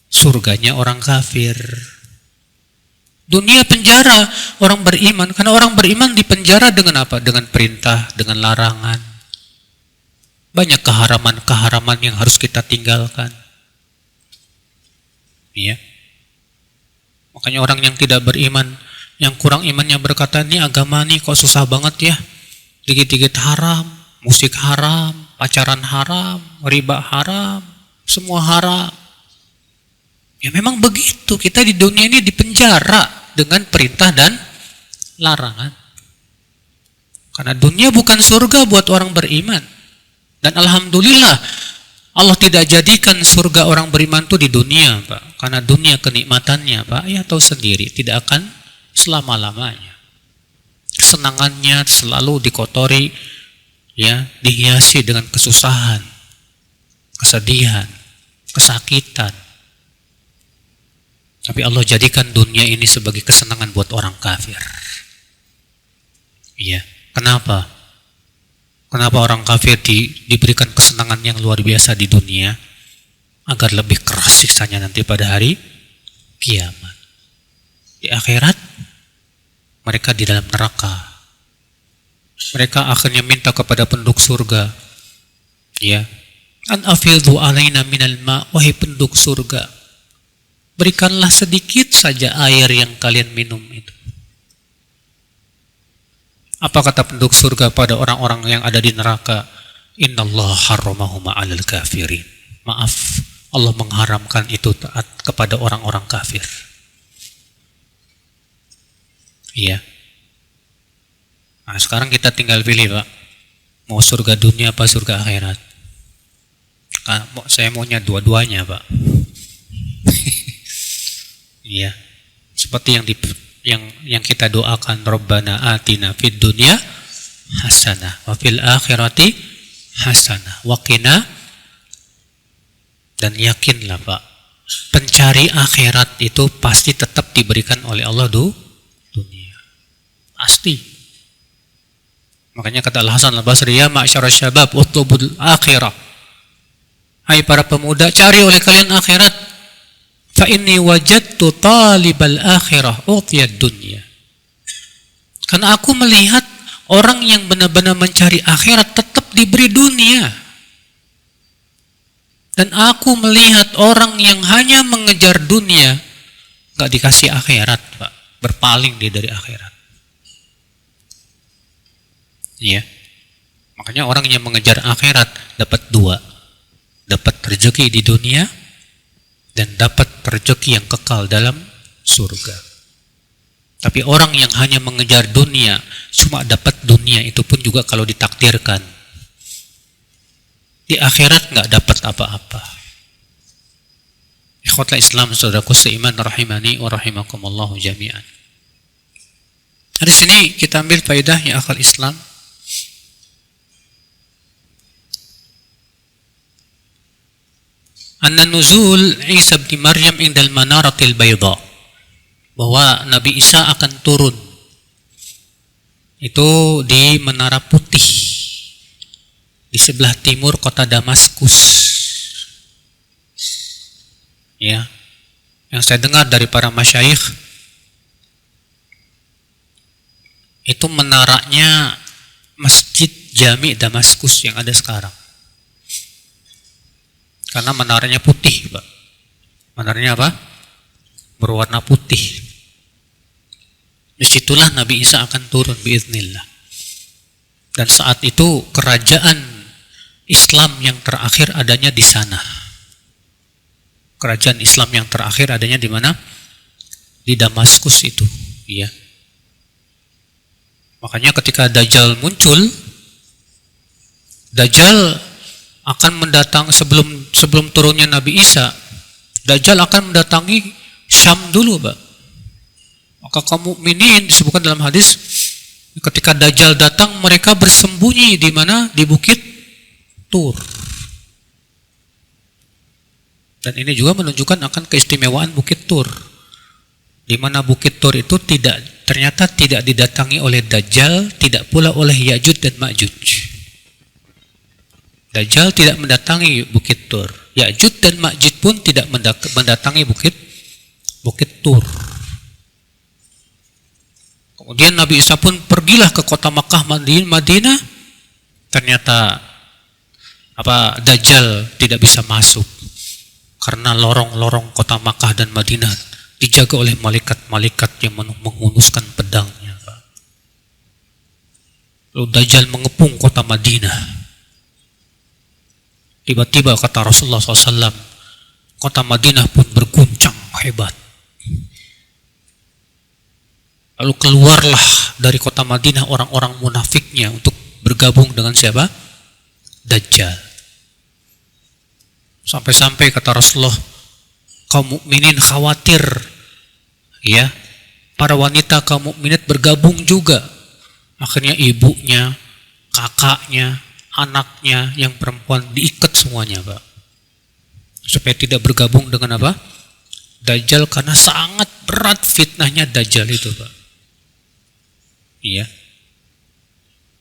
surganya orang kafir. Dunia penjara orang beriman, karena orang beriman dipenjara dengan apa? Dengan perintah, dengan larangan. Banyak keharaman-keharaman yang harus kita tinggalkan. Iya. Makanya orang yang tidak beriman, yang kurang imannya berkata, ini agama nih kok susah banget ya. Dikit-dikit haram, musik haram, pacaran haram, riba haram, semua haram. Ya memang begitu, kita di dunia ini dipenjara dengan perintah dan larangan. Karena dunia bukan surga buat orang beriman. Dan alhamdulillah Allah tidak jadikan surga orang beriman itu di dunia, Pak. Karena dunia kenikmatannya, Pak, ya tahu sendiri, tidak akan selama-lamanya. Kesenangannya selalu dikotori, ya, dihiasi dengan kesusahan, kesedihan, kesakitan. Tapi Allah jadikan dunia ini sebagai kesenangan buat orang kafir. Iya. Kenapa? Kenapa orang kafir diberikan kesenangan yang luar biasa di dunia? Agar lebih keras siksanya nanti pada hari kiamat. Di akhirat, mereka di dalam neraka. Mereka akhirnya minta kepada penduduk surga, ya, an afidhu alaina minal ma', wahai penduduk surga, berikanlah sedikit saja air yang kalian minum itu. Apa kata penduduk surga pada orang-orang yang ada di neraka? Innallaha harramahuma 'alal kafirin. Maaf, Allah mengharamkan itu taat kepada orang-orang kafir. Iya. Nah, sekarang kita tinggal pilih, Pak. Mau surga dunia apa surga akhirat? Saya maunya dua-duanya, Pak. Iya. Seperti yang kita doakan, Rabbana atina fid dunya hasanah wa fil akhirati hasanah wa qina. Dan yakinlah, Pak, pencari akhirat itu pasti tetap diberikan oleh Allah dunia. Pasti. Makanya kata Al-Hasan Al-Basri, ya ma'syarasy syabab utlubul akhirah. Hai para pemuda, cari oleh kalian akhirat. Fa inni wajadtu talibal akhirah utiyad dunya. Karena aku melihat orang yang benar-benar mencari akhirat tetap diberi dunia. Dan aku melihat orang yang hanya mengejar dunia gak dikasih akhirat, Pak. Berpaling dia dari akhirat. Iya. Makanya orang yang mengejar akhirat dapat dua. Dapat rezeki di dunia dan dapat rezeki yang kekal dalam surga. Tapi orang yang hanya mengejar dunia, cuma dapat dunia itu pun juga kalau ditakdirkan. Di akhirat nggak dapat apa-apa. Ikhwatul Islam, saudaraku seiman rahimani wa rahimakumullah jami'an. Di sini kita ambil faedahnya akal Islam. Anna nuzul Isa bin Maryam indal manaratil bayda, bahwa Nabi Isa akan turun itu di menara putih di sebelah timur kota Damaskus. Ya, yang saya dengar dari para masyayikh itu menaranya Masjid Jami Damaskus yang ada sekarang. Karena menaranya putih, Pak. Menaranya apa? Berwarna putih. Disitulah Nabi Isa akan turun biiznillah. Dan saat itu kerajaan Islam yang terakhir adanya di sana. Kerajaan Islam yang terakhir adanya di mana? Di Damaskus itu, ya. Makanya ketika Dajjal muncul, Dajjal akan mendatang sebelum turunnya Nabi Isa, Dajjal akan mendatangi Syam dulu, Pak. Maka kaum mukminin disebutkan dalam hadis, ketika Dajjal datang mereka bersembunyi di mana? Di Bukit Tur. Dan ini juga menunjukkan akan keistimewaan Bukit Tur, di mana Bukit Tur itu ternyata tidak didatangi oleh Dajjal, tidak pula oleh Ya'juj dan Ma'juj. Dajjal tidak mendatangi Bukit Tur. Ya'juj dan Ma'juj pun tidak mendatangi Bukit Tur. Kemudian Nabi Isa pun pergilah ke kota Makkah Madinah. Ternyata Dajjal tidak bisa masuk karena lorong-lorong kota Makkah dan Madinah dijaga oleh malaikat-malaikat yang menghunuskan pedangnya. Lalu Dajjal mengepung kota Madinah. Tiba-tiba kata Rasulullah SAW, kota Madinah pun berguncang hebat. Lalu keluarlah dari kota Madinah orang-orang munafiknya untuk bergabung dengan siapa? Dajjal. Sampai-sampai kata Rasulullah, kaum mukminin khawatir, ya, para wanita kaum mukminat bergabung juga. Akhirnya ibunya, kakaknya, anaknya yang perempuan diikat semuanya, Pak, supaya tidak bergabung dengan apa? Dajjal, karena sangat berat fitnahnya Dajjal itu, Pak. Iya.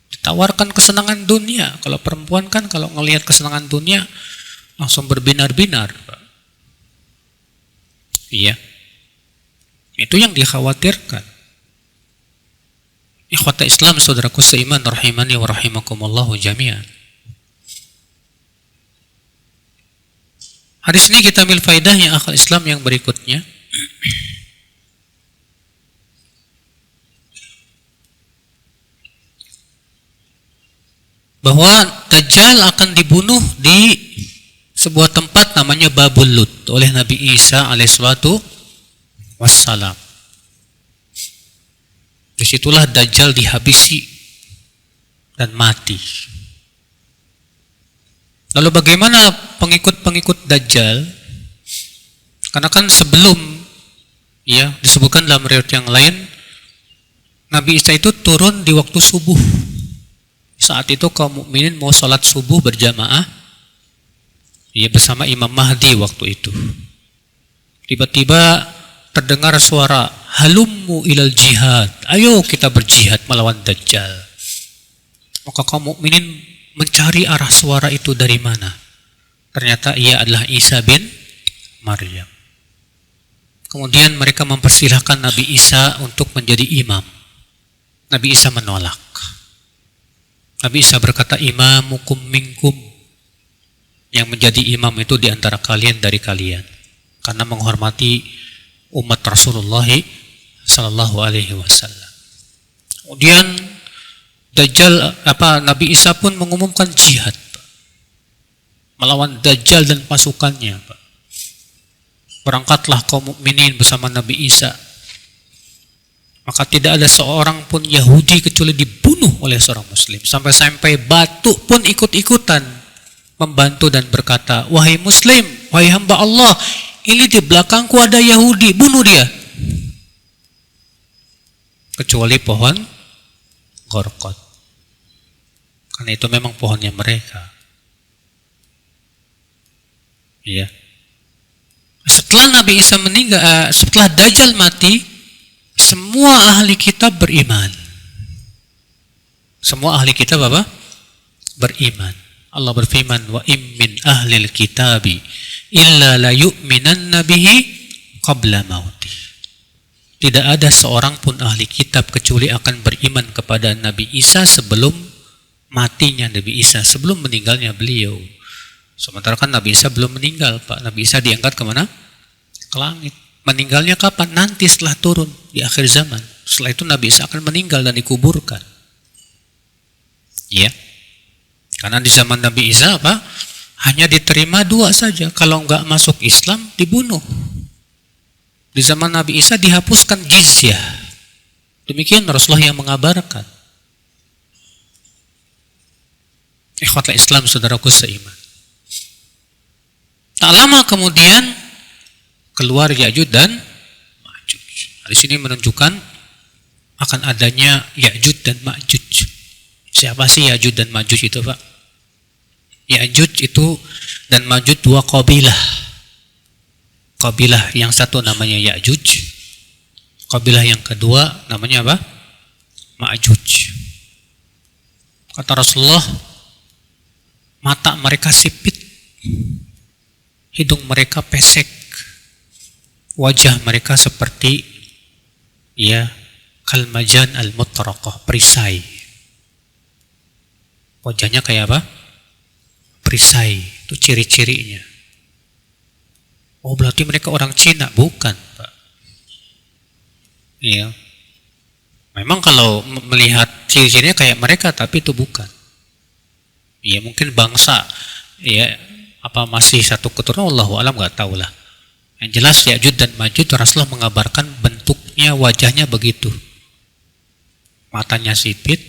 Ditawarkan kesenangan dunia. Kalau perempuan kan kalau ngelihat kesenangan dunia langsung berbinar-binar, Pak. Iya. Itu yang dikhawatirkan. Ikhwata Islam, saudaraku seiman rahimani wa rahimakumullahu jami'an. Hadis ini kita ambil faedahnya akal Islam yang berikutnya. Bahwa Dajjal akan dibunuh di sebuah tempat namanya Babul Lut oleh Nabi Isa alaihissalatu wassalam. Disitulah Dajjal dihabisi dan mati. Lalu bagaimana pengikut-pengikut Dajjal? Karena kan sebelum, ya, disebutkan dalam riwayat yang lain, Nabi Isa itu turun di waktu subuh. Saat itu kaum mukminin mau sholat subuh berjamaah, ya, bersama Imam Mahdi waktu itu. Tiba-tiba terdengar suara, halummu ilal jihad, ayo kita berjihad melawan Dajjal. Maka kaum mukminin mencari arah suara itu dari mana. Ternyata ia adalah Isa bin Maryam. Kemudian mereka mempersilahkan Nabi Isa untuk menjadi imam. Nabi Isa menolak. Nabi Isa berkata, imamukum minkum, yang menjadi imam itu di antara kalian, dari kalian, karena menghormati umat Rasulullah sallallahu alaihi wasallam. Kemudian Nabi Isa pun mengumumkan jihad, Pak, melawan Dajjal dan pasukannya, Pak. Berangkatlah kaum mukminin bersama Nabi Isa. Maka tidak ada seorang pun Yahudi kecuali dibunuh oleh seorang Muslim. Sampai-sampai batu pun ikut-ikutan membantu dan berkata, wahai Muslim, wahai hamba Allah, ini di belakangku ada Yahudi, bunuh dia. Kecuali pohon Gorqot, karena itu memang pohonnya mereka. Iya. Setelah Nabi Isa meninggal, setelah Dajjal mati, semua ahli kitab beriman. Semua ahli kitab apa? Beriman. Allah berfirman, wa im min ahlil kitabi illa la yu'minanna bihi qabla mauti. Tidak ada seorang pun ahli kitab kecuali akan beriman kepada Nabi Isa sebelum matinya Nabi Isa, sebelum meninggalnya beliau. Sementara kan Nabi Isa belum meninggal, Pak. Nabi Isa diangkat kemana? Ke langit. Meninggalnya kapan? Nanti setelah turun di akhir zaman. Setelah itu Nabi Isa akan meninggal dan dikuburkan. Ya. Karena di zaman Nabi Isa apa? Hanya diterima 2 saja. Kalau enggak masuk Islam, dibunuh. Di zaman Nabi Isa dihapuskan jizyah. Demikian Rasulullah yang mengabarkan. Ikhwatul Islam, saudaraku seiman. Tak lama kemudian keluar Ya'juj dan Ma'juj. Di sini menunjukkan akan adanya Ya'juj dan Ma'juj. Siapa sih Ya'juj dan Ma'juj itu, Pak? Ya'juj itu dan Ma'juj 2 kabilah. Kabilah yang satu namanya Ya'juj, kabilah yang kedua namanya apa? Ma'juj. Kata Rasulullah, mata mereka sipit, hidung mereka pesek, wajah mereka seperti, ya, kalmajan al-mutraqah, perisai. Wajahnya kayak apa? Perisai, itu ciri-cirinya. Oh, berarti mereka orang Cina? Bukan, Pak. Iya. Memang kalau melihat ciri-cirinya kayak mereka, tapi itu bukan. Iya, mungkin bangsa, ya, apa masih satu keturunan, Allahu a'lam, nggak tahu lah. Yang jelas Ya'juj dan Ma'juj, Rasulullah mengabarkan bentuknya, wajahnya begitu. Matanya sipit,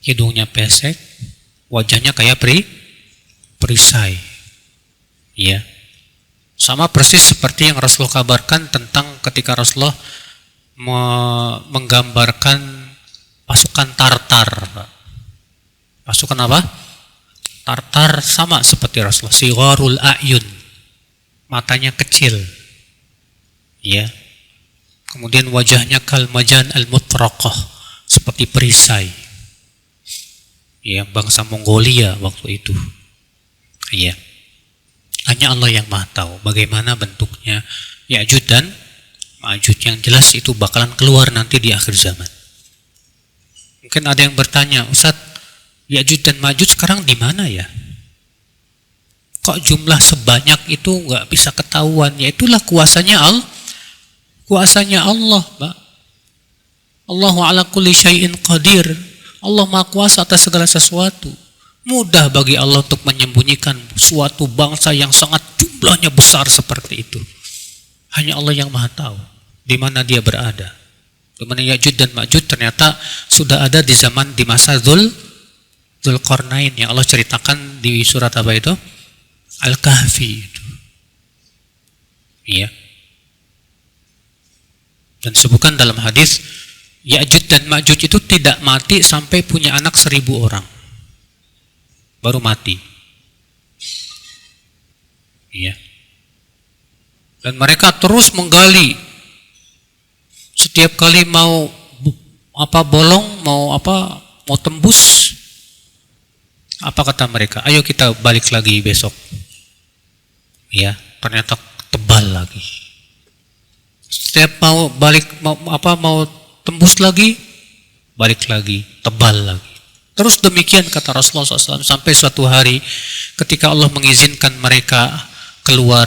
hidungnya pesek, wajahnya kayak perisai. Ya. Sama persis seperti yang Rasulullah kabarkan tentang ketika Rasulullah menggambarkan pasukan Tartar. Pasukan apa? Tartar sama seperti Rasulullah. Sigharul a'yun. Matanya kecil. Ya. Kemudian wajahnya kalmajan al-mutraqah, seperti perisai. Ya, bangsa Mongolia waktu itu. Ya. Hanya Allah yang Maha tahu bagaimana bentuknya Ya'juj dan Ma'juj. Yang jelas itu bakalan keluar nanti di akhir zaman. Mungkin ada yang bertanya, Ustaz, Ya'juj dan Ma'juj sekarang di mana ya? Kok jumlah sebanyak itu nggak bisa ketahuan? Ya itulah kuasanya Allah. Kuasanya Allah, Pak. Allahu ala kulli syai'in qadir. Allah Maha Kuasa atas segala sesuatu. Mudah bagi Allah untuk menyembunyikan suatu bangsa yang sangat jumlahnya besar seperti itu. Hanya Allah yang Maha tahu di mana dia berada. Di mana Ya'juj dan Ma'juj ternyata sudah ada di masa Dzulqarnain yang Allah ceritakan di surat apa itu? Al-Kahfi itu. Iya. Dan disebutkan dalam hadis Ya'juj dan Ma'juj itu tidak mati sampai punya anak 1000 orang. Baru mati. Iya. Dan mereka terus menggali. Setiap kali mau bolong, mau tembus. Apa kata mereka? Ayo kita balik lagi besok. Ya, ternyata tebal lagi. Setiap mau tembus lagi, balik lagi, tebal lagi. Terus demikian kata Rasulullah SAW sampai suatu hari ketika Allah mengizinkan mereka keluar,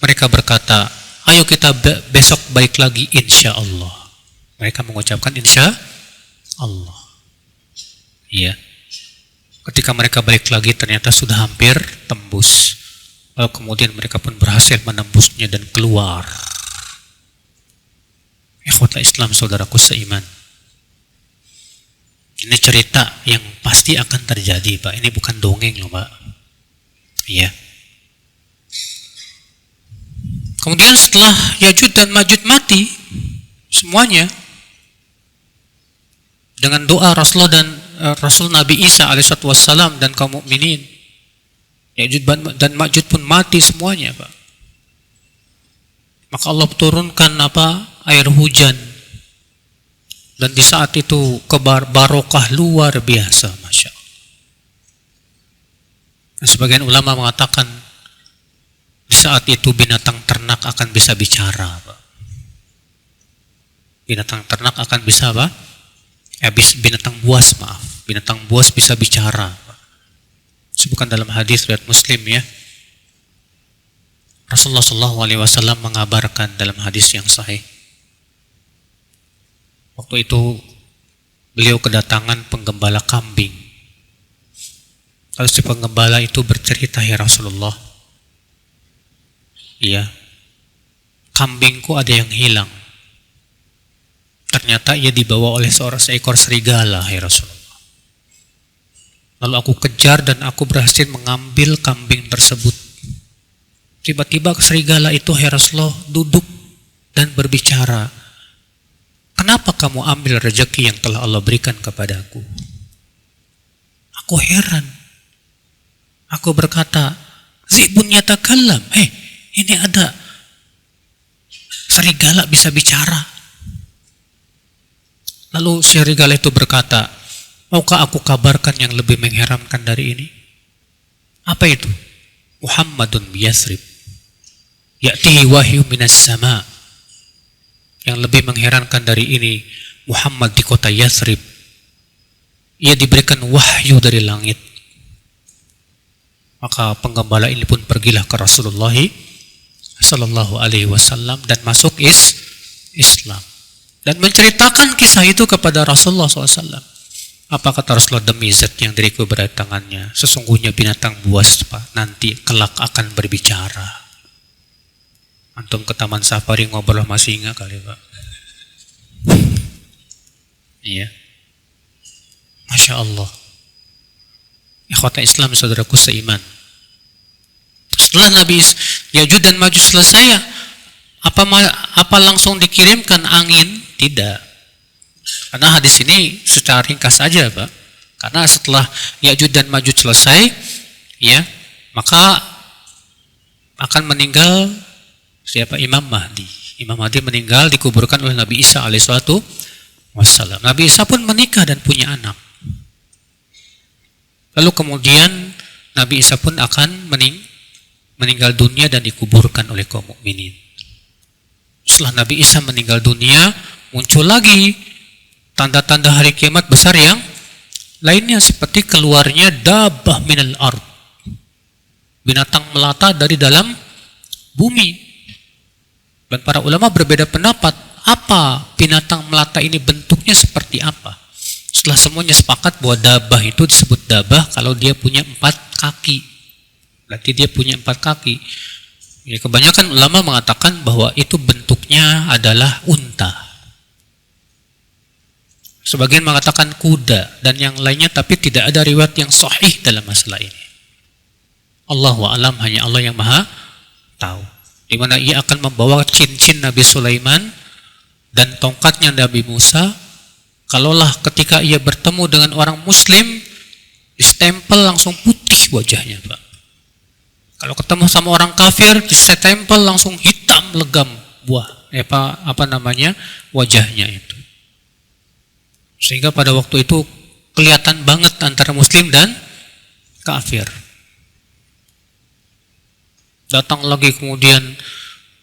mereka berkata, ayo kita besok balik lagi insya Allah. Mereka mengucapkan insya Allah. Iya. Ketika mereka balik lagi ternyata sudah hampir tembus. Lalu kemudian mereka pun berhasil menembusnya dan keluar. Ikhwatul Islam, saudaraku seiman. Ini cerita yang pasti akan terjadi, Pak. Ini bukan dongeng loh, Pak. Iya. Kemudian setelah Ya'juj dan Ma'juj mati semuanya, dengan doa Rasulullah dan Rasul Nabi Isa alaihissalam dan kaum mukminin, Ya'juj dan Ma'juj pun mati semuanya, Pak. Maka Allah turunkan air hujan. Dan di saat itu barokah luar biasa, Masya Allah. Dan sebagian ulama mengatakan di saat itu binatang ternak akan bisa bicara, Pak. Binatang ternak akan bisa apa? Binatang buas, maaf. Binatang buas bisa bicara, Pak. Sebutkan dalam hadis riwayat Muslim ya. Rasulullah SAW mengabarkan dalam hadis yang sahih. Waktu itu beliau kedatangan penggembala kambing. Lalu si penggembala itu bercerita, ya Rasulullah, iya, kambingku ada yang hilang. Ternyata ia dibawa oleh seekor serigala, ya Rasulullah. Lalu aku kejar dan aku berhasil mengambil kambing tersebut. Tiba-tiba serigala itu, ya Rasulullah, duduk dan berbicara. Kenapa kamu ambil rezeki yang telah Allah berikan kepadaku? Aku heran. Aku berkata, Zibun yatakallam. Ini ada serigala bisa bicara. Lalu serigala itu berkata, maukah aku kabarkan yang lebih mengherankan dari ini? Apa itu? Muhammadun biyasrib. Ya'tihi wahyu minas sama'. Yang lebih mengherankan dari ini, Muhammad di kota Yathrib, ia diberikan wahyu dari langit. Maka penggembala ini pun pergilah ke Rasulullah Sallallahu Alaihi Wasallam dan masuk Islam dan menceritakan kisah itu kepada Rasulullah SAW. Apa kata Rasulullah? Demi zat yang diriku berada tangannya, sesungguhnya binatang buas, Pak, nanti kelak akan berbicara. Antum ke taman safari ngobrol sama singa kali, Pak. Iya. Masya Allah. Ikhwata Islam, saudaraku seiman. Setelah Nabi Ya'juj dan Ma'juj selesai, apa langsung dikirimkan angin? Tidak. Karena hadis ini secara ringkas saja, Pak. Karena setelah Ya'juj dan Ma'juj selesai, ya, maka akan meninggal siapa? Imam Mahdi. Imam Mahdi meninggal, dikuburkan oleh Nabi Isa alaihissalatu wassalam. Nabi Isa pun menikah dan punya anak. Lalu kemudian Nabi Isa pun akan meninggal dunia dan dikuburkan oleh kaum mukminin. Setelah Nabi Isa meninggal dunia, muncul lagi tanda-tanda hari kiamat besar yang lainnya, seperti keluarnya dabah minal ard, binatang melata dari dalam bumi. Dan para ulama berbeda pendapat, apa binatang melata ini, bentuknya seperti apa. Setelah semuanya sepakat bahwa dabah itu disebut dabah kalau dia punya 4 kaki. Berarti dia punya 4 kaki. Ya, kebanyakan ulama mengatakan bahwa itu bentuknya adalah unta. Sebagian mengatakan kuda dan yang lainnya, tapi tidak ada riwayat yang sahih dalam masalah ini. Allahu a'lam, hanya Allah yang maha tahu. Di mana ia akan membawa cincin Nabi Sulaiman dan tongkatnya Nabi Musa. Kalaulah ketika ia bertemu dengan orang muslim, distempel langsung putih wajahnya, Pak. Kalau ketemu sama orang kafir, distempel langsung hitam legam wajahnya itu. Sehingga pada waktu itu kelihatan banget antara muslim dan kafir. Datang lagi kemudian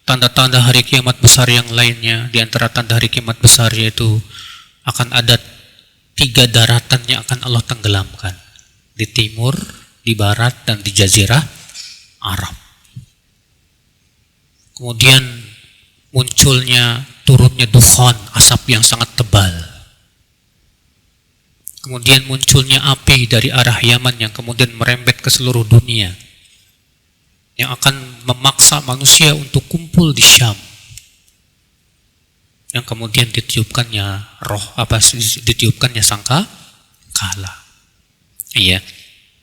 tanda-tanda hari kiamat besar yang lainnya. Di antara tanda hari kiamat besar yaitu akan ada 3 daratan yang akan Allah tenggelamkan. Di timur, di barat, dan di jazirah Arab. Kemudian munculnya, turunnya dukhan, asap yang sangat tebal. Kemudian munculnya api dari arah Yaman yang kemudian merembet ke seluruh dunia, yang akan memaksa manusia untuk kumpul di Syam, yang kemudian ditiupkannya sangka kala. Iya,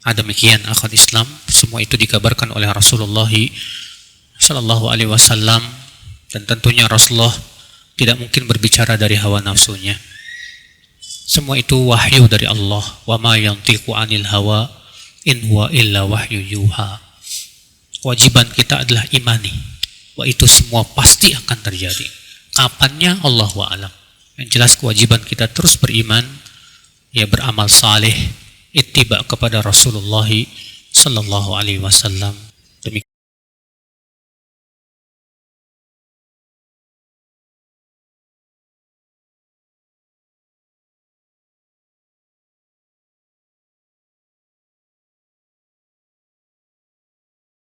demikian akhwat Islam, semua itu dikabarkan oleh Rasulullah sallallahu alaihi wasallam, dan tentunya Rasulullah tidak mungkin berbicara dari hawa nafsunya. Semua itu wahyu dari Allah. Wa ma yantiqu 'anil hawa in huwa illa wahyu yuha. Kewajiban kita adalah imani bahwa itu semua pasti akan terjadi. Kapannya Allahu a'lam. Yang jelas kewajiban kita terus beriman, ya, beramal saleh, ittiba kepada Rasulullah sallallahu alaihi wasallam.